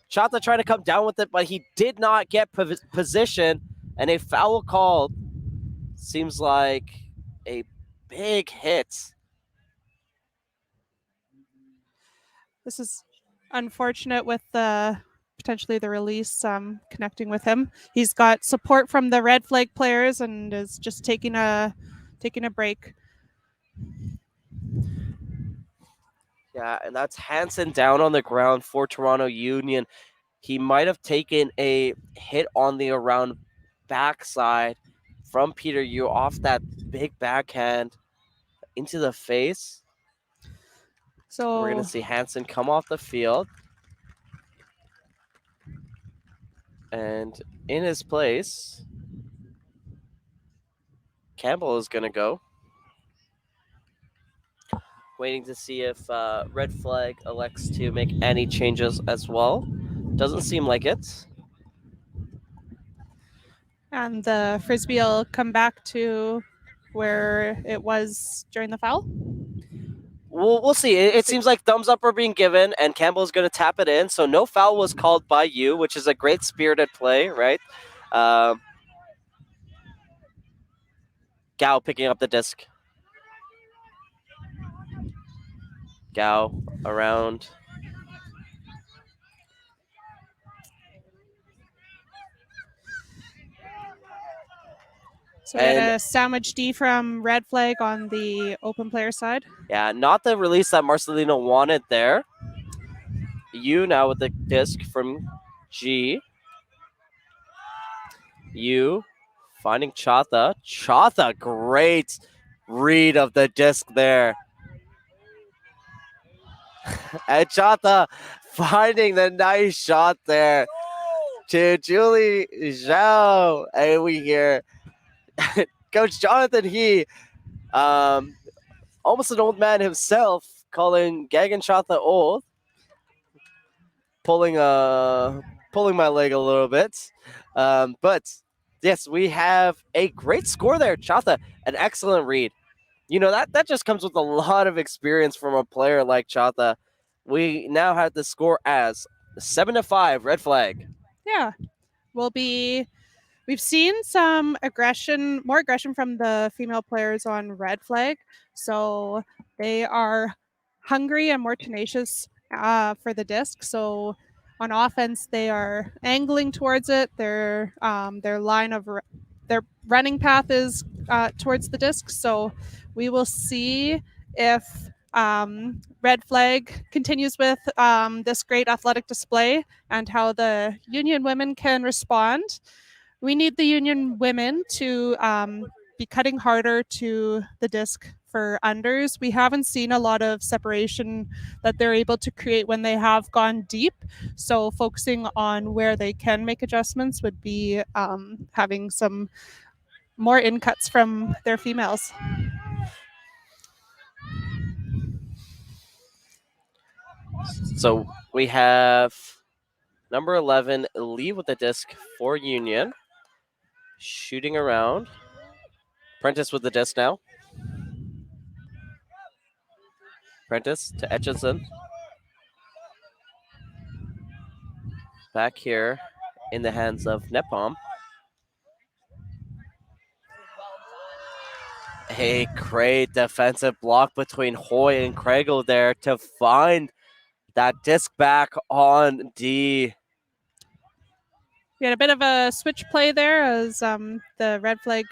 Chatha trying to come down with it, but he did not get position, and a foul called. Seems like a big hit. This is unfortunate with the potentially the release connecting with him. He's got support from the red flag players and is just taking a break. Yeah, and that's Hansen down on the ground for Toronto Union. He might have taken a hit on the around backside from Peter Yu off that big backhand into the face. So we're going to see Hansen come off the field. And in his place, Campbell is going to go. Waiting to see if Red Flag elects to make any changes as well. Doesn't seem like it. And the frisbee will come back to where it was during the foul. We'll see. It seems like thumbs up are being given, and Campbell's going to tap it in. So no foul was called by you, which is a great spirited play, right? Gao picking up the disc. Gao around. So we had a sandwich D from Red Flag on the open player side. Yeah, not the release that Marcelino wanted there. You now with the disc from G. You finding Chatha. Chatha, great read of the disc there. And Chatha finding the nice shot there to Julie Zhao. And we hear Coach Jonathan He, almost an old man himself, calling Gagan Chatha old. Pulling my leg a little bit. But yes, we have a great score there. Chatha, an excellent read. You know, that just comes with a lot of experience from a player like Chatha. We now have the score as 7-5, Red Flag. Yeah. We've seen some more aggression from the female players on Red Flag. So they are hungry and more tenacious for the disc. So on offense, they are angling towards it. Their running path is towards the disc. So we will see if Red Flag continues with this great athletic display and how the Union women can respond. We need the Union women to be cutting harder to the disc for unders. We haven't seen a lot of separation that they're able to create when they have gone deep. So focusing on where they can make adjustments would be having some more in cuts from their females. So we have number 11, Lee with the disc for Union. Shooting around. Prentice with the disc now. Prentice to Etchison. Back here in the hands of Nepom. A great defensive block between Hoy and Craigle there to find that disc back on D. We had a bit of a switch play there as the Red Flag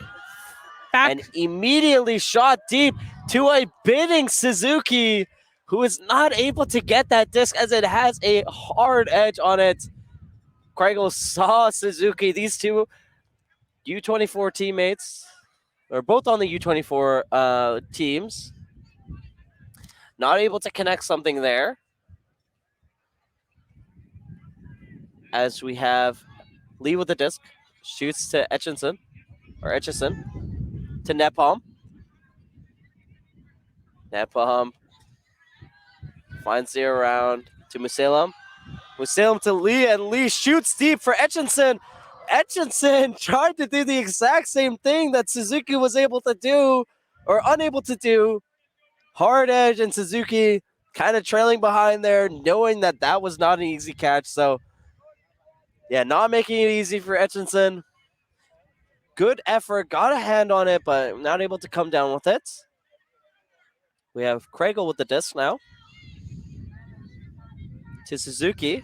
back. And immediately shot deep to a bidding Suzuki, who is not able to get that disc as it has a hard edge on it. Craigle saw Suzuki. These two U24 teammates are both on the U24 teams. Not able to connect something there. As we have Lee with the disc, shoots to Etchison to Nepom. Nepom finds the around to Musalem. Musalem to Lee, and Lee shoots deep for Etchinson. Etchinson tried to do the exact same thing that Suzuki was able to do, or unable to do. Hard edge, and Suzuki kind of trailing behind there, knowing that that was not an easy catch. So, yeah, not making it easy for Etchinson. Good effort, got a hand on it, but not able to come down with it. We have Kregel with the disc now. To Suzuki.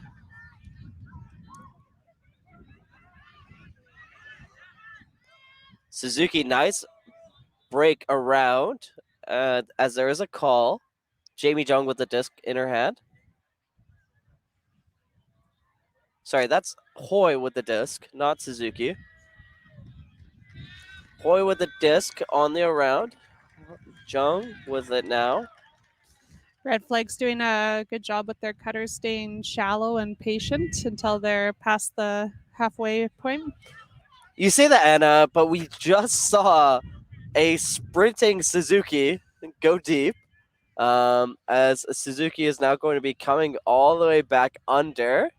Suzuki, nice break around as there is a call. Jamie Jung with the disc in her hand. Sorry, that's Hoi with the disc, not Suzuki. Hoi with the disc on the around. Jung with it now. Red Flag's doing a good job with their cutters staying shallow and patient until they're past the halfway point. You say that, Anna, but we just saw a sprinting Suzuki go deep. As Suzuki is now going to be coming all the way back under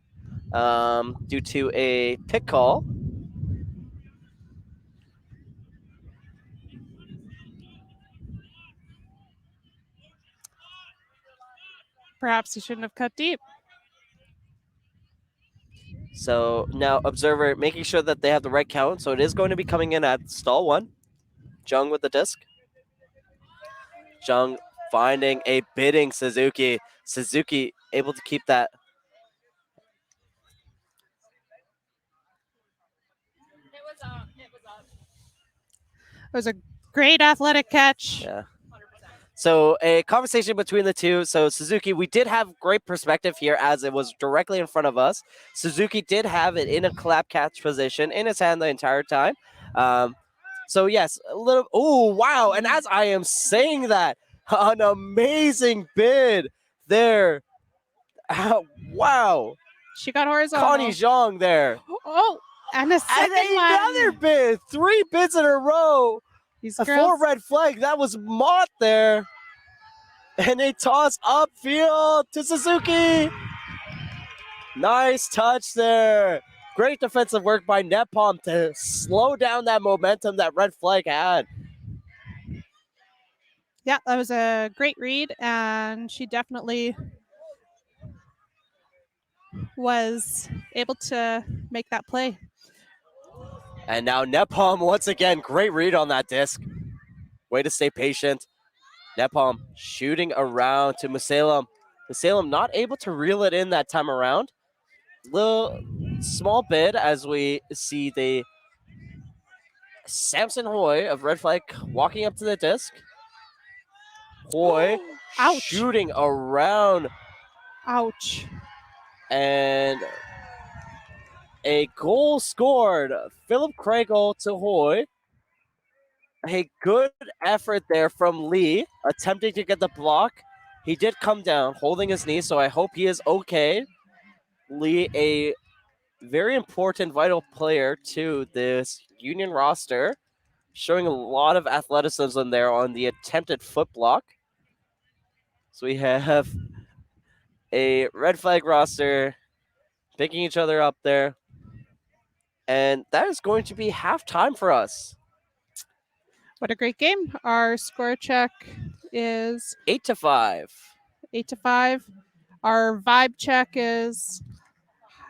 due to a pick call. Perhaps he shouldn't have cut deep. So now Observer making sure that they have the right count. So it is going to be coming in at stall 1. Jung with the disc. Jung finding a bidding Suzuki. Suzuki able to keep that. It was a great athletic catch. Yeah. So a conversation between the two. So Suzuki, we did have great perspective here as it was directly in front of us. Suzuki did have it in a clap catch position in his hand the entire time. So yes, a little. Oh wow! And as I am saying that, an amazing bid there. Wow! She got horizontal. Connie Zhang there. Oh, and a second And another one. bid. 3 bids in a row. These A girls, 4 red flag. That was Mott there. And a toss upfield to Suzuki. Nice touch there. Great defensive work by Netpom to slow down that momentum that red flag had. yeah, that was a great read, and she definitely was able to make that play. And now Netpom, once again, great read on that disc. Way to stay patient. Netpom shooting around to Musalem. Musalem not able to reel it in that time around. Little small bid as we see the Samson Hoy of Red Flag walking up to the disc. Hoy Ouch. shooting around, Ouch. and a goal scored. Philip Kregel to Hoy. A good effort there from Lee, attempting to get the block. He did come down, holding his knee, so I hope he is okay. Lee, a very important, vital player to this Union roster, showing a lot of athleticism there on the attempted foot block. So we have a red flag roster picking each other up there. And that is going to be halftime for us. What a great game. Our score check is 8-5. 8-5. Our vibe check is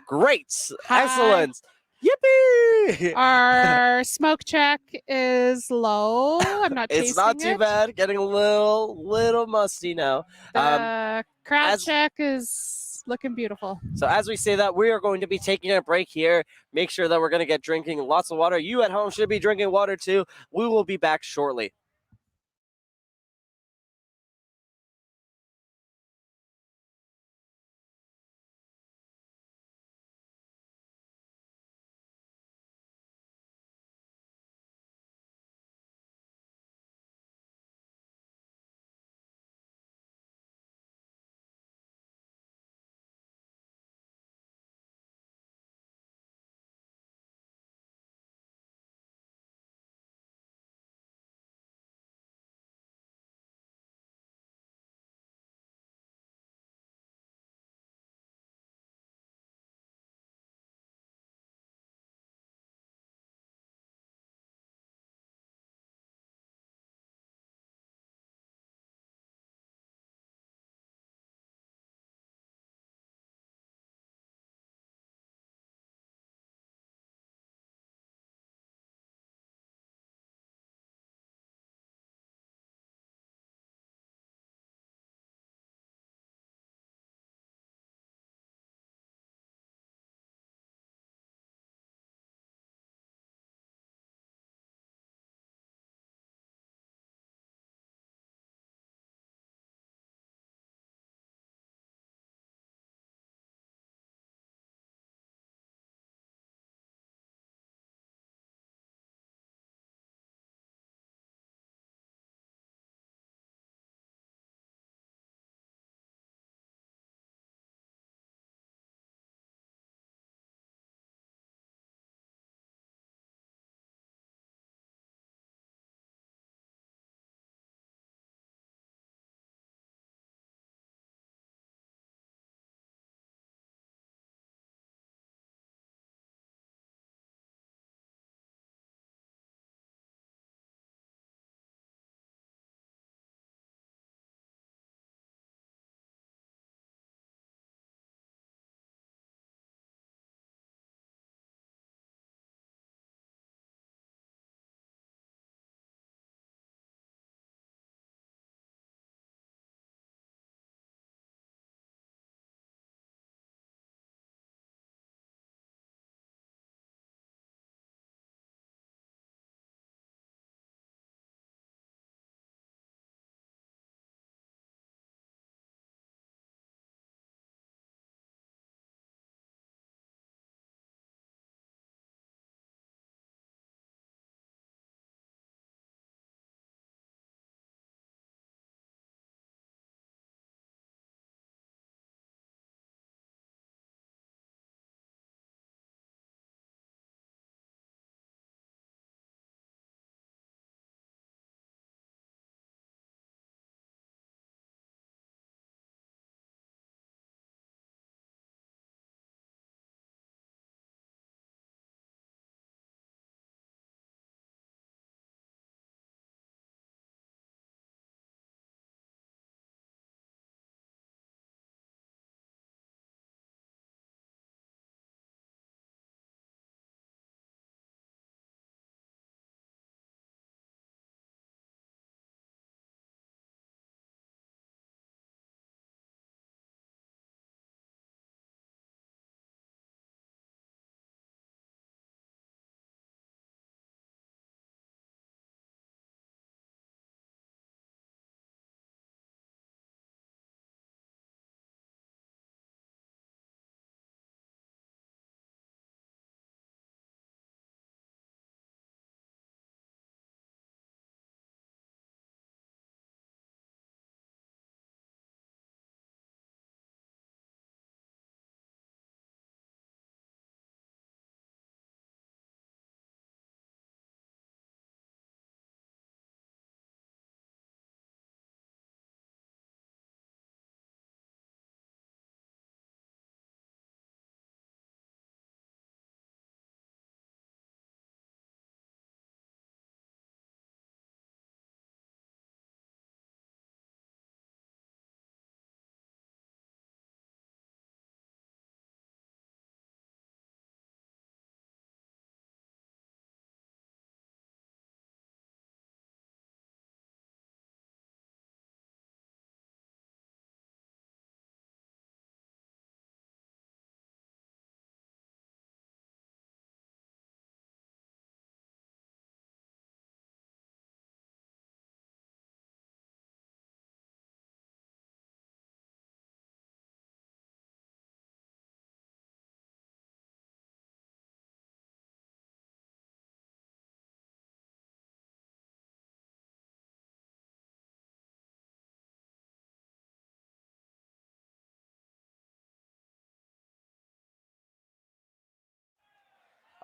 Great. high. Excellent. Yippee! Our smoke check is low. I'm not tasting It's not too it. bad. Getting a little musty now. The crowd as- check is looking beautiful. So as we say that, we are going to be taking a break here. Make sure that we're going to get drinking lots of water. You at home should be drinking water too. We will be back shortly.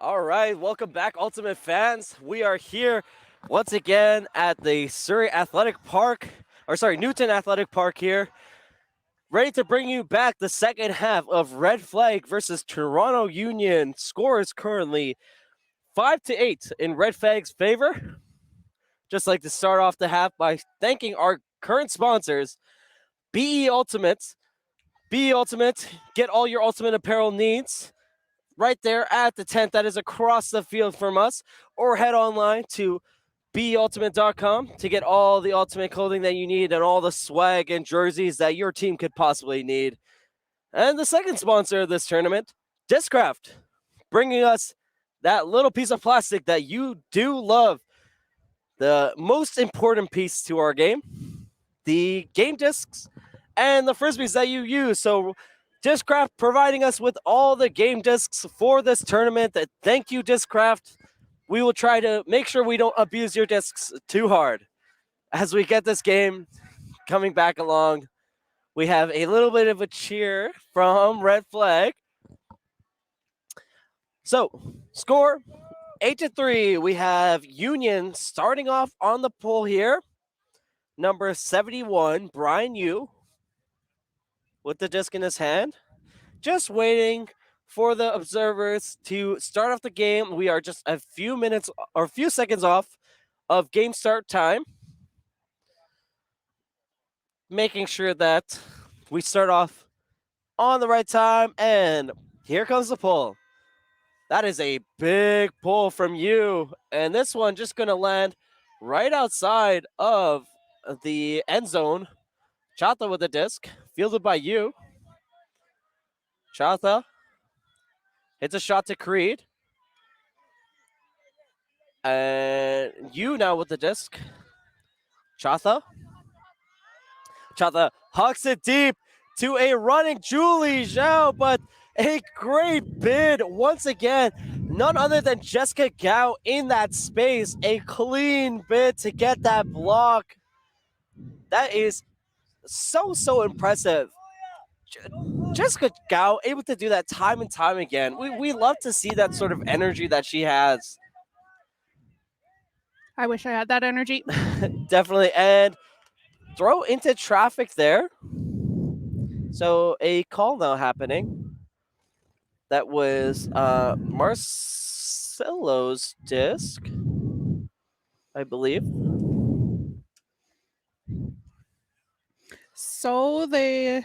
All right, welcome back, Ultimate fans. We are here once again at the Newton Athletic Park here, ready to bring you back the second half of Red Flag versus Toronto Union. Score is currently 5-8 in Red Flag's favor. Just like to start off the half by thanking our current sponsors, BE Ultimate. BE Ultimate, get all your Ultimate apparel needs right there at the tent that is across the field from us, or head online to beultimate.com to get all the Ultimate clothing that you need and all the swag and jerseys that your team could possibly need. And the second sponsor of this tournament, Discraft, bringing us that little piece of plastic that you do love. The most important piece to our game, the game discs and the frisbees that you use. So Discraft providing us with all the game discs for this tournament. Thank you, Discraft. We will try to make sure we don't abuse your discs too hard. As we get this game coming back along, we have a little bit of a cheer from Red Flag. So, score 8-3. We have Union starting off on the poll here. Number 71, Brian Yu, with the disc in his hand. Just waiting for the observers to start off the game. We are just a few minutes or a few seconds off of game start time. Making sure that we start off on the right time. And here comes the pull. That is a big pull from you. And this one just going to land right outside of the end zone. Chata with the disc, fielded by you. Chata hits a shot to Creed. And you now with the disc. Chata. Chata hucks it deep to a running Julie Zhao, but a great bid once again. None other than Jessica Gao in that space. A clean bid to get that block. That is so impressive. Jessica Gao able to do that time and time again. We love to see that sort of energy that she has. I wish I had that energy. Definitely. And throw into traffic there. So a call now happening. That was Marcelo's disc, I believe. So the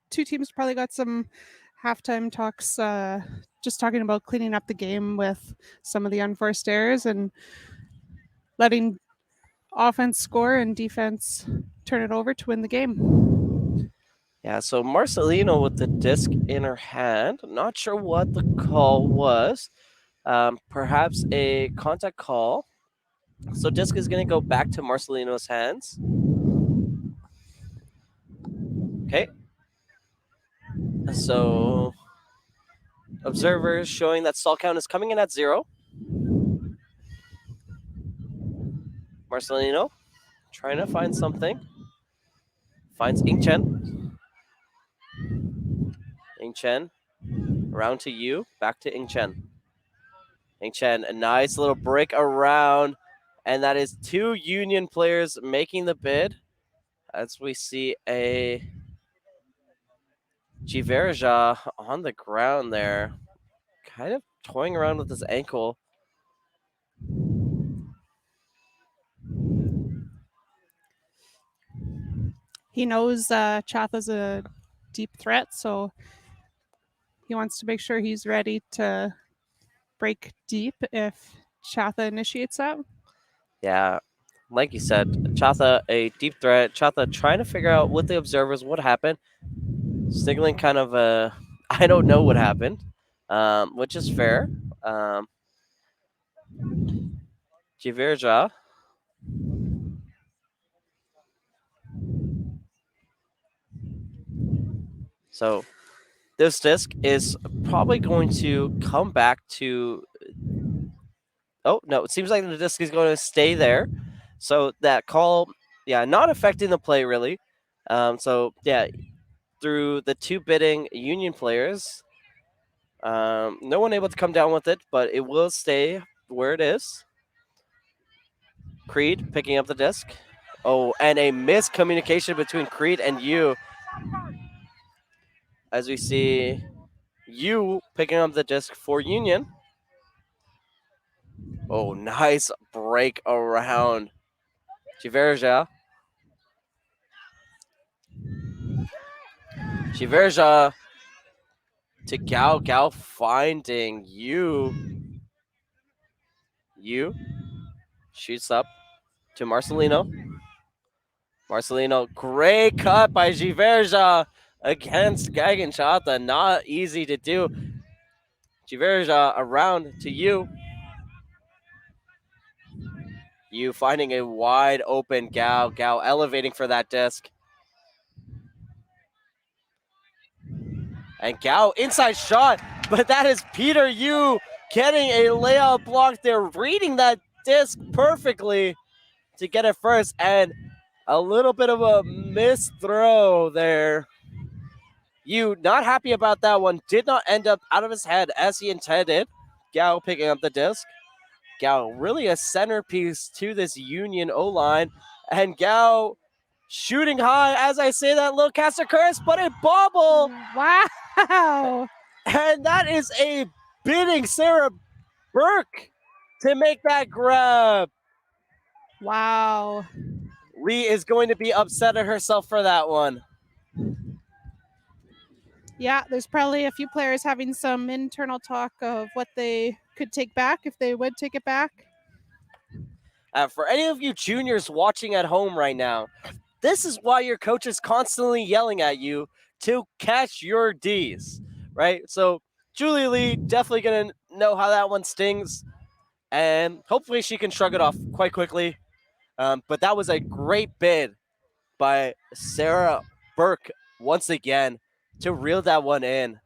two teams probably got some halftime talks, just talking about cleaning up the game with some of the unforced errors and letting offense score and defense turn it over to win the game. Yeah, so Marcelino with the disc in her hand. Not sure what the call was. Perhaps a contact call. So disc is going to go back to Marcelino's hands. Okay. So observers showing that stall count is coming in at 0. Marcelino trying to find something. Finds Ing Chen. Ing Chen around to you. Back to Ing Chen. Ing Chen, a nice little break around. And that is 2 Union players making the bid. As we see a Giverja on the ground there. Kind of toying around with his ankle. He knows Chatha's a deep threat, so he wants to make sure he's ready to break deep if Chatha initiates that. Yeah, like you said, Chatha a deep threat. Chatha trying to figure out with the observers what happened. Signaling kind of a, I don't know what happened, which is fair. Giverja. So this disc is probably going to come back to. Oh, no, it seems like the disc is going to stay there. So that call, yeah, not affecting the play really. So, yeah, through the 2 bidding Union players, No one able to come down with it, but it will stay where it is. Creed picking up the disc. Oh, and a miscommunication between Creed and you, as we see you picking up the disc for Union. Oh, nice break around Chiverja. Chiverja to Gao. Gao finding you. You shoots up to Marcelino. Marcelino, great cut by Giverja against Gaganchata. Not easy to do. Giverja around to you. You finding a wide open Gao. Gao elevating for that disc. And Gao inside shot, but that is Peter Yu getting a layout block there, reading that disc perfectly to get it first. And a little bit of a missed throw there. Yu not happy about that one. Did not end up out of his head as he intended. Gao picking up the disc. Gao really a centerpiece to this Union O-line. And Gao shooting high as I say that, little caster curse, but a bobble. Wow. And that is a bidding Sarah Burke to make that grab. Wow. Lee is going to be upset at herself for that one. Yeah, there's probably a few players having some internal talk of what they could take back if they would take it back. For any of you juniors watching at home right now, this is why your coach is constantly yelling at you to catch your D's, right? So Julie Lee definitely going to know how that one stings, and hopefully she can shrug it off quite quickly. But that was a great bid by Sarah Burke once again to reel that one in.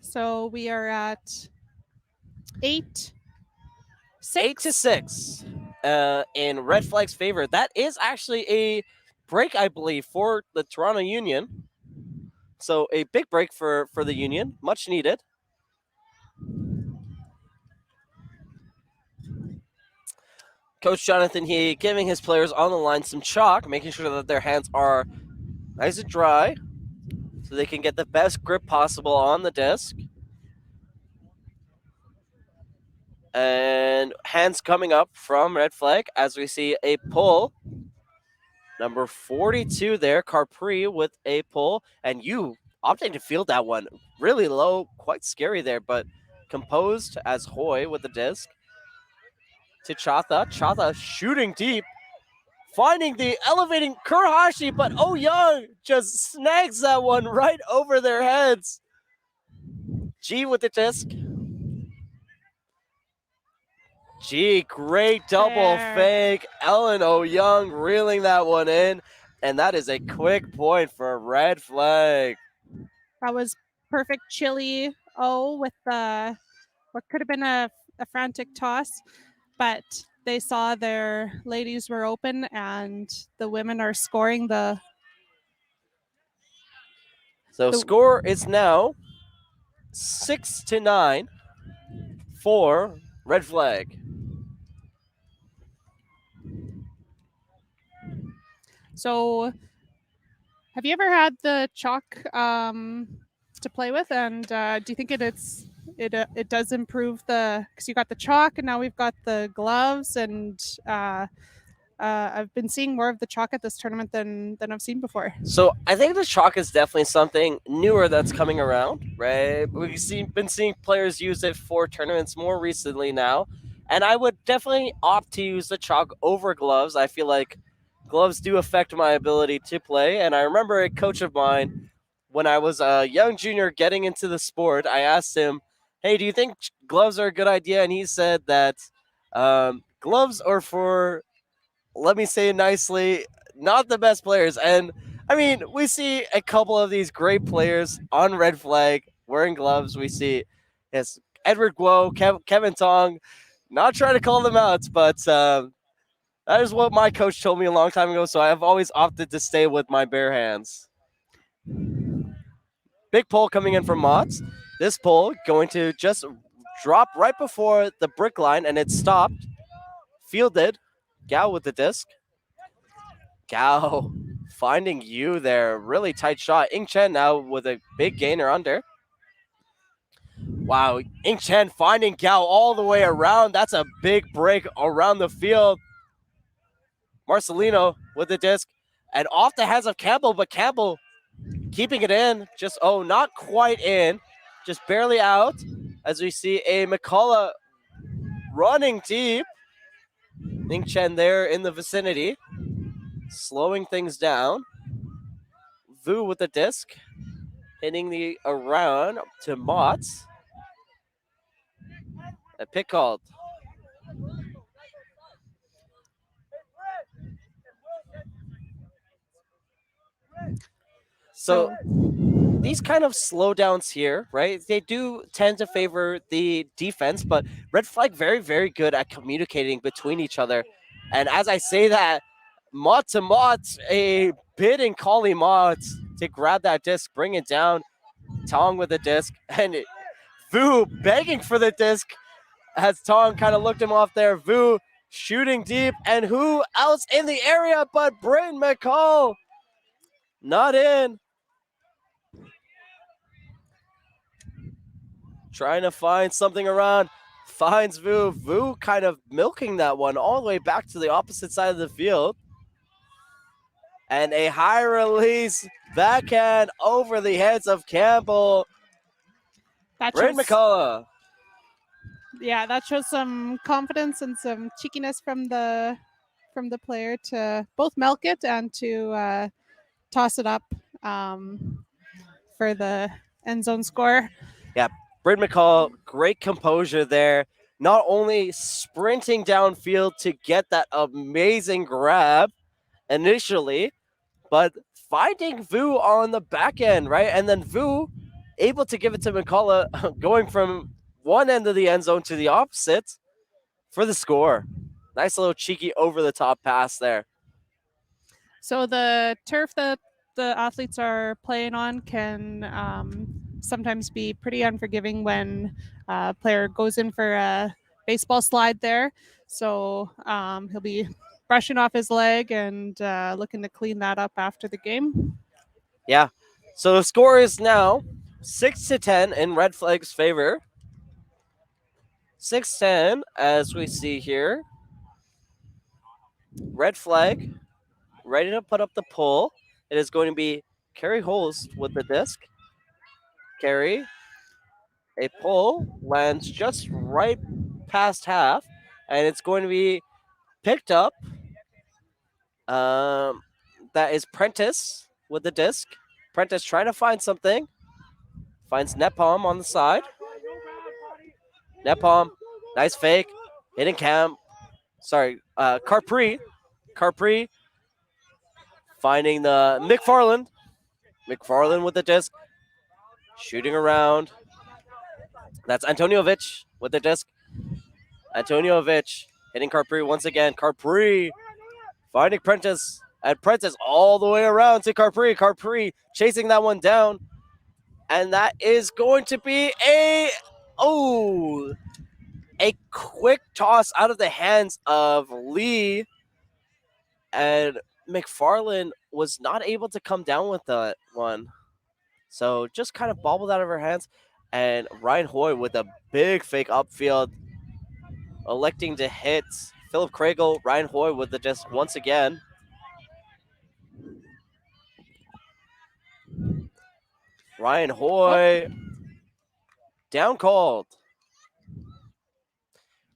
So we are at 8-6. 8-6 in Red Flag's favor. That is actually a break, I believe, for the Toronto Union. So a big break for the Union, much needed. Coach Jonathan He giving his players on the line some chalk, making sure that their hands are nice and dry so they can get the best grip possible on the disc. And hands coming up from Red Flag as we see a pull. Number 42 there, Carpri with a pull. And you opting to field that one really low, quite scary there, but composed as Hoy with the disc. To Chatha. Chatha shooting deep. Finding the elevating Kurahashi, but Oh Young just snags that one right over their heads. G with the disc. G, great double fake. Ellen Oh Young reeling that one in. And that is a quick point for Red Flag. That was perfect chili with the what could have been a frantic toss, but they saw their ladies were open and the women are scoring the. So score is now 6-9 for Red Flag. So have you ever had the chalk to play with, and do you think it does improve because you got the chalk and now we've got the gloves, and I've been seeing more of the chalk at this tournament than I've seen before. So I think the chalk is definitely something newer that's coming around, right? Been seeing players use it for tournaments more recently now, and I would definitely opt to use the chalk over gloves. I feel like gloves do affect my ability to play, and I remember a coach of mine when I was a young junior getting into the sport. I asked him, "Hey, do you think gloves are a good idea?" And he said that gloves are for, let me say it nicely, not the best players. And I mean, we see a couple of these great players on Red Flag wearing gloves. We see, yes, Edward Guo, Kevin Tong. Not trying to call them out, but that is what my coach told me a long time ago. So I've always opted to stay with my bare hands. Big pull coming in from Mott's. This pull going to just drop right before the brick line, and it stopped. Fielded. Gao with the disc. Gao finding you there. Really tight shot. Ing Chen now with a big gainer under. Wow, Ing Chen finding Gao all the way around. That's a big break around the field. Marcelino with the disc. And off the hands of Campbell, but Campbell keeping it in. Just, not quite in. Just barely out. As we see a McCullough running deep. Ing Chen there in the vicinity. Slowing things down. Vu with the disc. Hitting the around to Motts. A pick called. So these kind of slowdowns here, right? They do tend to favor the defense, but Red Flag very, very good at communicating between each other. And as I say that, Mott to Mott, a bid and calling Mott to grab that disc, bring it down. Tong with the disc, and Vu begging for the disc as Tong kind of looked him off there. Vu shooting deep, and who else in the area but Bryn McCall? Not in. Trying to find something around. Finds Vu. Vu kind of milking that one all the way back to the opposite side of the field. And a high release backhand over the heads of Campbell. Bryn McCullough. Yeah, that shows some confidence and some cheekiness from the player to both milk it and to toss it up for the end zone score. Yeah, Bryn McCall, great composure there. Not only sprinting downfield to get that amazing grab initially, but finding Vu on the back end, right? And then Vu able to give it to McCullough, going from one end of the end zone to the opposite for the score. Nice little cheeky over-the-top pass there. So the turf that the athletes are playing on can sometimes be pretty unforgiving when a player goes in for a baseball slide there. So he'll be brushing off his leg and looking to clean that up after the game. Yeah. So the score is now 6-10 in Red Flag's favor. 6-10 as we see here. Red Flag ready to put up the pull. It is going to be Kerry Holst with the disc. Kerry, a pull lands just right past half, and it's going to be picked up. That is Prentice with the disc. Prentice trying to find something. Finds Nepom on the side. Nepom, nice fake. Hitting Cam. Sorry, Carpri. Carpri finding the McFarland. McFarland with the disc. Shooting around. That's Antoniovic with the disc. Antoniovic hitting Carpri once again. Carpri finding Prentice. And Prentice all the way around to Carpri. Carpri chasing that one down. And that is going to be a quick toss out of the hands of Lee. And McFarland was not able to come down with that one. So just kind of bobbled out of her hands. And Ryan Hoy with a big fake upfield, electing to hit Philip Kragel. Ryan Hoy with the disc once again. Ryan Hoy down called.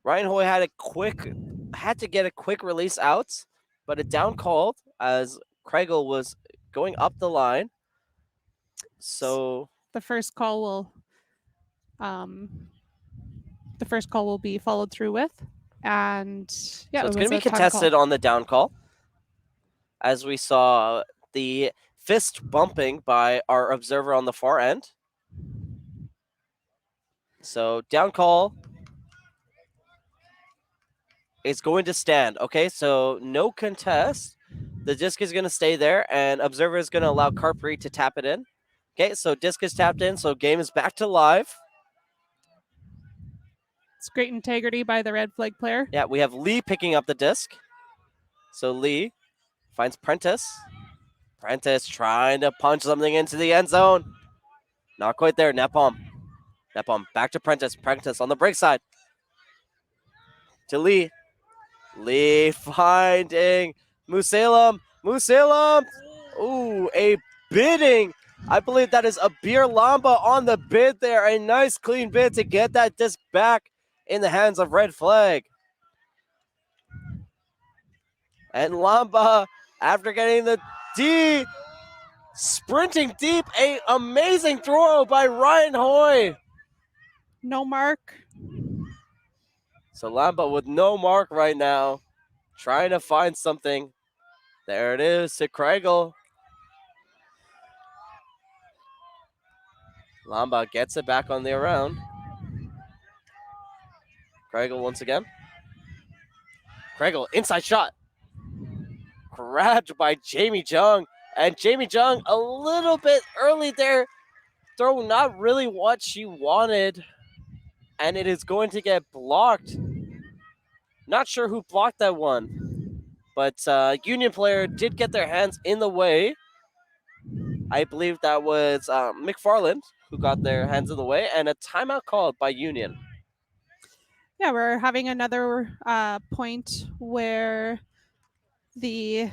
Ryan Hoy had to get a quick release out, but a down called as Kragel was going up the line. So the first call will be followed through with, and yeah, so it's going to be contested on the down call, as we saw the fist bumping by our observer on the far end. So down call is going to stand. Okay, so no contest. The disc is going to stay there, and observer is going to allow Carpri to tap it in. Okay, so disc is tapped in, so game is back to live. It's great integrity by the red flag player. Yeah, we have Lee picking up the disc. So Lee finds Prentice. Prentice trying to punch something into the end zone. Not quite there. Nepom. Nepom back to Prentice. Prentice on the break side. To Lee. Lee finding Musalem. Musalem. Ooh, a bidding. I believe that is a beer Lamba on the bid there. A nice clean bid to get that disc back in the hands of Red Flag. And Lamba, after getting the D, sprinting deep, a amazing throw by Ryan Hoy. No mark. So Lamba with no mark right now, trying to find something. There it is to Kregel. Lamba gets it back on the around. Kregel once again. Kregel, inside shot. Grabbed by Jamie Jung. And Jamie Jung a little bit early there. Throw not really what she wanted. And it is going to get blocked. Not sure who blocked that one. But Union player did get their hands in the way. I believe that was McFarland who got their hands in the way. And a timeout called by Union. Yeah, we're having another point where the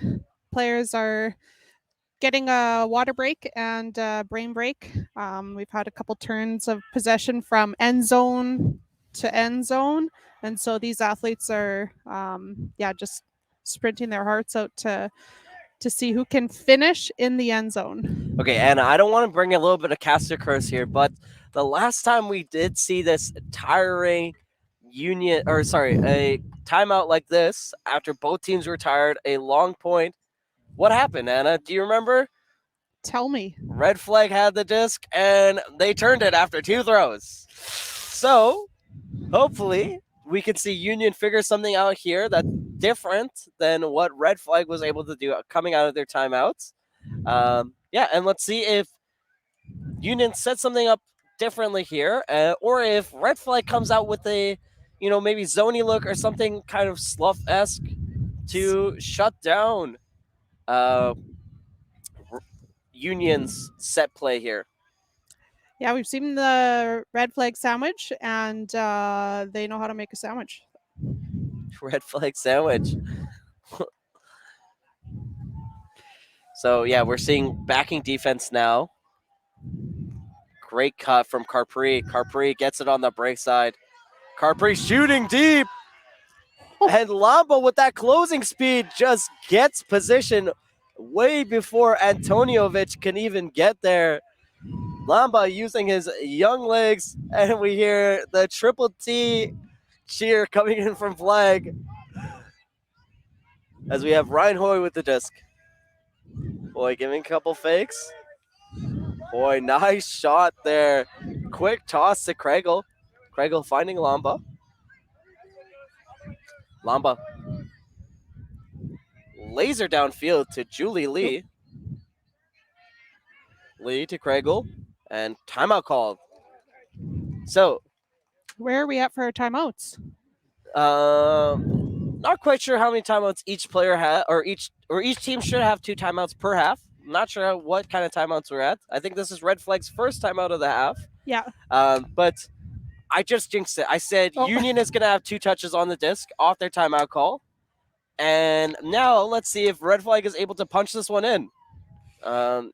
players are getting a water break and a brain break. We've had a couple turns of possession from end zone to end zone. And so these athletes are, just sprinting their hearts out to see who can finish in the end zone. Okay, and I don't want to bring a little bit of caster curse here, but the last time we did see this tiring a timeout like this after both teams were tired, a long point. What happened, Anna? Do you remember? Tell me. Red Flag had the disc and they turned it after 2 throws. So, hopefully, we can see Union figure something out here that's different than what Red Flag was able to do coming out of their timeouts. And let's see if Union sets something up differently here, or if Red Flag comes out with a, maybe zony look or something kind of slough-esque to shut down Union's set play here. Yeah, we've seen the red flag sandwich, and they know how to make a sandwich. Red Flag sandwich. So, yeah, we're seeing backing defense now. Great cut from Carpri. Carpri gets it on the break side. Carpri shooting deep. And Lamba with that closing speed just gets position way before Antoniovic can even get there. Lamba using his young legs, and we hear the triple T cheer coming in from Flag as we have Ryan Hoy with the disc. Hoy giving a couple fakes. Hoy, nice shot there. Quick toss to Kregel. Kregel finding Lamba. Lamba. Laser downfield to Julie Lee. Lee to Kregel. And timeout called. So, where are we at for our timeouts? Not quite sure how many timeouts each player had, or each team should have 2 timeouts per half. Not sure what kind of timeouts we're at. I think this is Red Flag's first timeout of the half. Yeah. But I just jinxed it. I said Union is going to have 2 touches on the disc off their timeout call. And now let's see if Red Flag is able to punch this one in. Not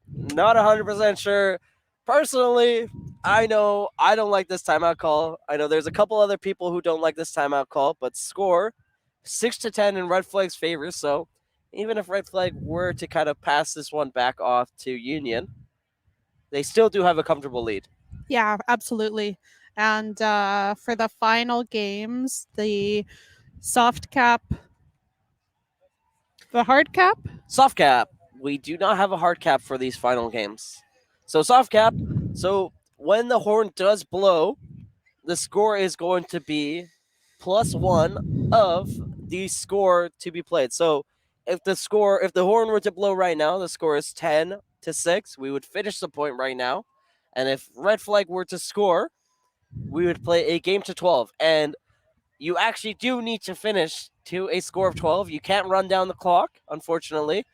100% sure. Personally, I know I don't like this timeout call. I know there's a couple other people who don't like this timeout call, but score 6-10 in Red Flag's favor. So even if Red Flag were to kind of pass this one back off to Union, they still do have a comfortable lead. Yeah, absolutely. And for the final games, the soft cap, the hard cap? Soft cap. We do not have a hard cap for these final games. So soft cap. So when the horn does blow, the score is going to be +1 of the score to be played. So if the horn were to blow right now, the score is 10-10. 6. We would finish the point right now. And if red flag were to score, we would play a game to 12. And you actually do need to finish to a score of 12. You can't run down the clock, unfortunately.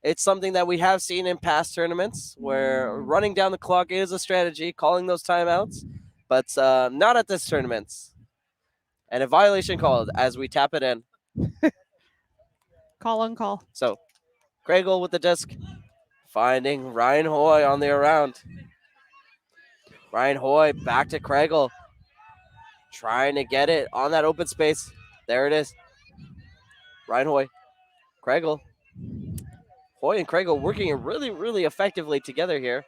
It's something that we have seen in past tournaments where running down the clock is a strategy, calling those timeouts, but not at this tournament. And a violation called as we tap it in. Call on call. So, Craigle with the disc, finding Ryan Hoy on the around. Ryan Hoy back to Craigle, trying to get it on that open space. There it is. Ryan Hoy, Craigle. Hoy and Craigle working really, really effectively together here.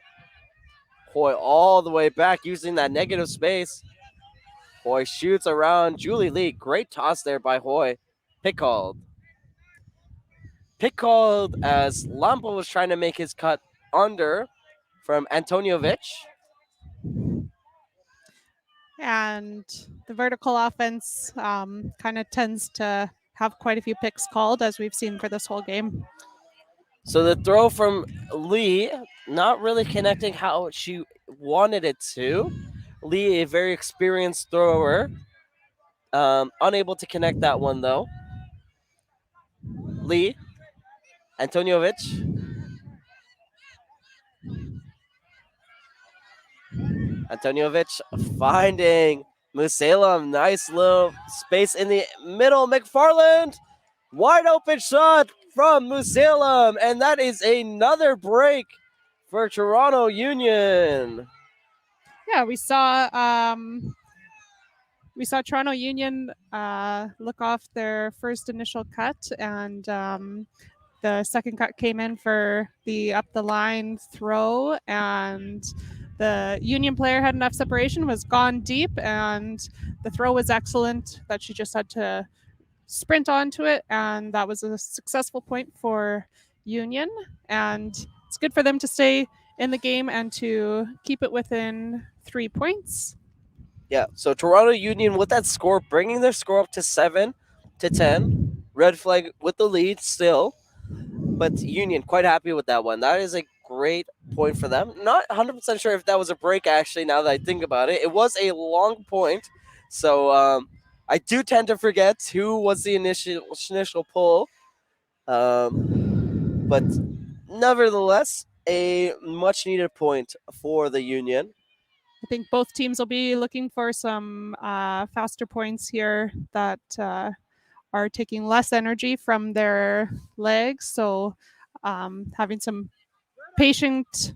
Hoy all the way back using that negative space. Hoy shoots around Julie Lee. Great toss there by Hoy. Pick called. Pick called as Lampo was trying to make his cut under from Antoniovic. And the vertical offense kind of tends to have quite a few picks called, as we've seen for this whole game. So the throw from Lee, not really connecting how she wanted it to. Lee, a very experienced thrower, unable to connect that one though. Lee, Antoniovic. Antoniovic finding Musalem. Nice little space in the middle. McFarland, wide open shot from Musalem. And that is another break for Toronto Union. Yeah, we saw Toronto Union look off their first initial cut, and the second cut came in for the up the line throw, and the Union player had enough separation, was gone deep, and the throw was excellent, that she just had to sprint onto it, and that was a successful point for Union, and it's good for them to stay in the game and to keep it within 3 points. Yeah, so Toronto Union with that score, bringing their score up to 7-10. Red flag with the lead still, but Union quite happy with that one. That is a great point for them. Not 100% sure if that was a break, actually, now that I think about it. It was a long point, so I do tend to forget who was the initial pull. But nevertheless, a much-needed point for the Union. I think both teams will be looking for some faster points here that are taking less energy from their legs. So having some patient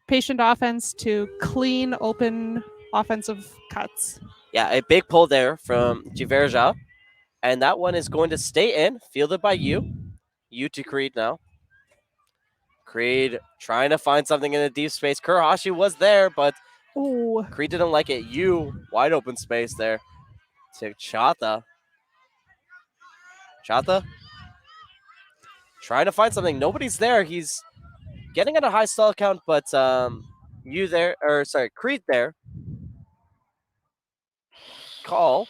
offense to clean, open offensive cuts. Yeah, a big pull there from Giverja. And that one is going to stay in, fielded by you. You to Creed now. Creed trying to find something in the deep space. Kurahashi was there, but Creed didn't like it. You, wide open space there to Chata. Chata trying to find something. Nobody's there. He's getting at a high stall count, but Creed there. Call.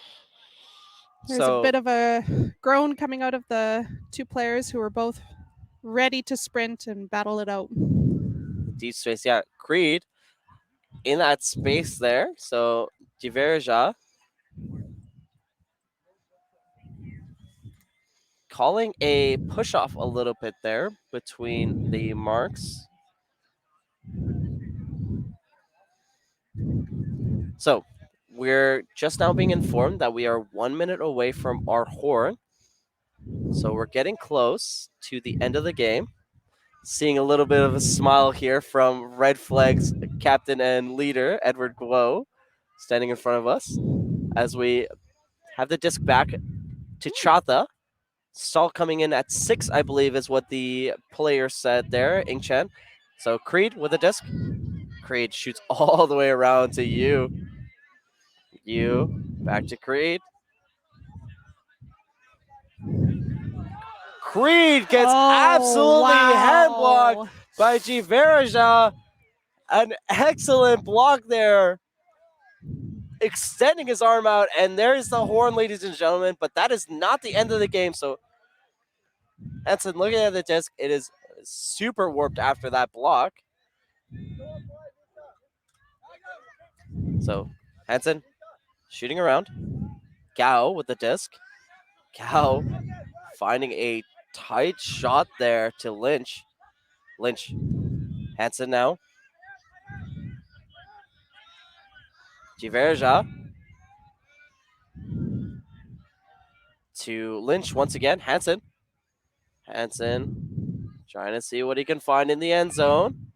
There's a bit of a groan coming out of the two players who were both ready to sprint and battle it out. Deep space, yeah. Creed in that space there. So Giverja calling a push off a little bit there between the marks. So we're just now being informed that we are 1 minute away from our horn. So we're getting close to the end of the game. Seeing a little bit of a smile here from Red Flag's captain and leader, Edward Guo, standing in front of us as we have the disc back to Chata. Stall coming in at 6, I believe, is what the player said there, Ing Chen. So Creed with the disc. Creed shoots all the way around to you. You back to Creed. Creed gets absolutely hand blocked by Giverja. An excellent block there. Extending his arm out, and there's the horn, ladies and gentlemen. But that is not the end of the game. So, Hanson, looking at the disc, it is super warped after that block. So Hansen shooting around. Gao with the disc. Gao finding a tight shot there to Lynch. Lynch. Hansen now. Giverja to Lynch once again. Hansen. Hansen trying to see what he can find in the end zone.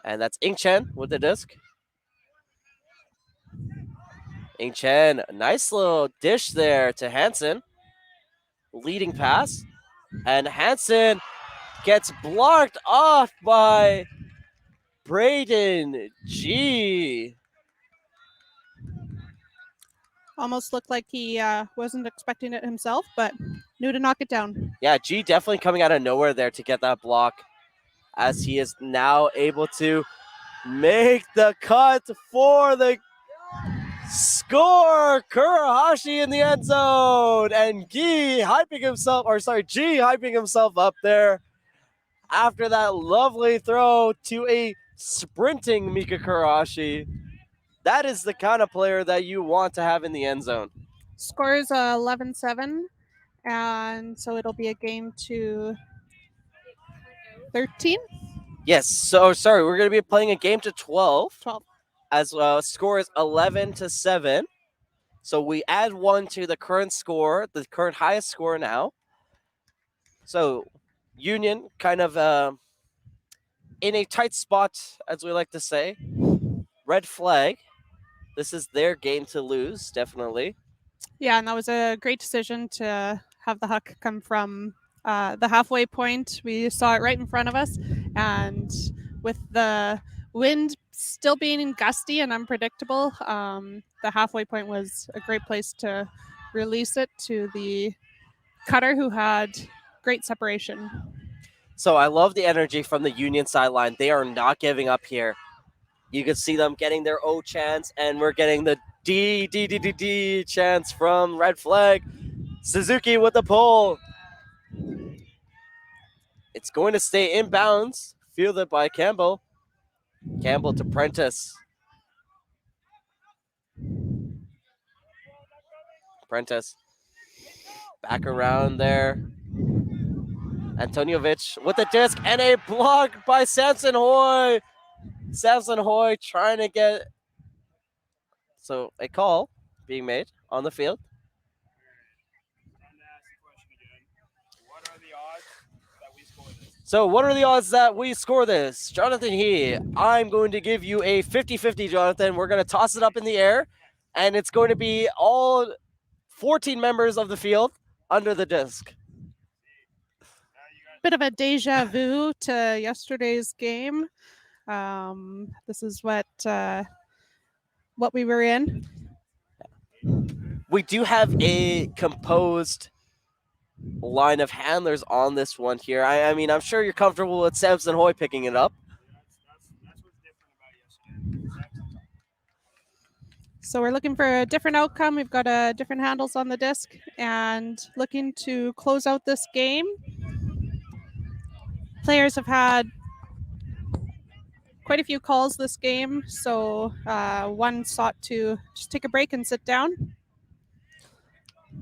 And that's Ing Chen with the disc. Ing Chen, nice little dish there to Hansen. Leading pass. And Hansen gets blocked off by Braden G. Almost looked like he wasn't expecting it himself, but knew to knock it down. Yeah, G definitely coming out of nowhere there to get that block, as he is now able to make the cut for the score. Kurahashi in the end zone, and G hyping himself up there after that lovely throw to a sprinting Mika Kurahashi. That is the kind of player that you want to have in the end zone. Score is 11-7, and so it'll be a game to 13. Yes, so sorry, we're going to be playing a game to 12. 12. As score is 11-7. So we add 1 to the current score, the current highest score now. So Union kind of in a tight spot, as we like to say. Red flag. This is their game to lose, definitely. Yeah, and that was a great decision to have the huck come from the halfway point. We saw it right in front of us, and with the wind still being gusty and unpredictable, the halfway point was a great place to release it to the cutter, who had great separation. So I love the energy from the Union sideline. They are not giving up here. You can see them getting their O chance, and we're getting the D chance from Red Flag. Suzuki with the pull. It's going to stay in bounds. Fielded by Campbell. Campbell to Prentice. Prentice. Back around there. Antoniovic with the disc and a block by Samson Hoy. Samson Hoy trying to get a call being made on the field. So what are the odds that we score this? Jonathan He, I'm going to give you a 50-50, Jonathan. We're going to toss it up in the air, and it's going to be all 14 members of the field under the disc. Bit of a deja vu to yesterday's game. This is what we were in. We do have a composed line of handlers on this one here. I mean, I'm sure you're comfortable with Samson Hoy picking it up. So we're looking for a different outcome. We've got different handles on the disc and looking to close out this game. Players have had quite a few calls this game, so one sought to just take a break and sit down.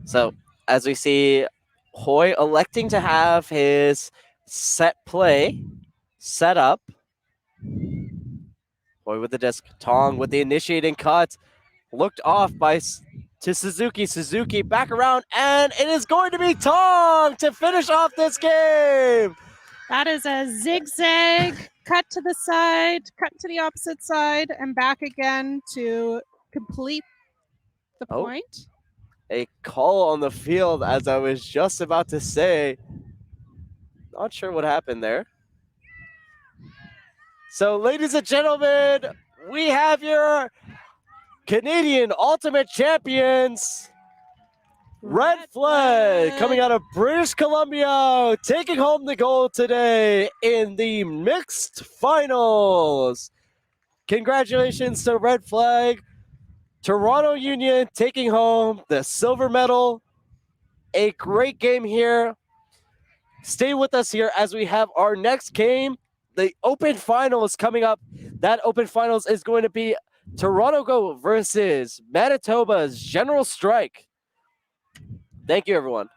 So as we see Hoy electing to have his set play set up. Hoy with the disc. Tong with the initiating cut. Looked off to Suzuki. Suzuki back around, and it is going to be Tong to finish off this game. That is a zigzag cut to the side, cut to the opposite side, and back again to complete the point. A call on the field, as I was just about to say. Not sure what happened there. So, ladies and gentlemen, we have your Canadian Ultimate Champions, Red Flag, coming out of British Columbia, taking home the gold today in the mixed finals. Congratulations to Red Flag. Toronto Union taking home the silver medal. A great game here. stay with us here as we have our next game. The Open Finals coming up. That Open Finals is going to be Toronto Go versus Manitoba's General Strike. Thank you, everyone.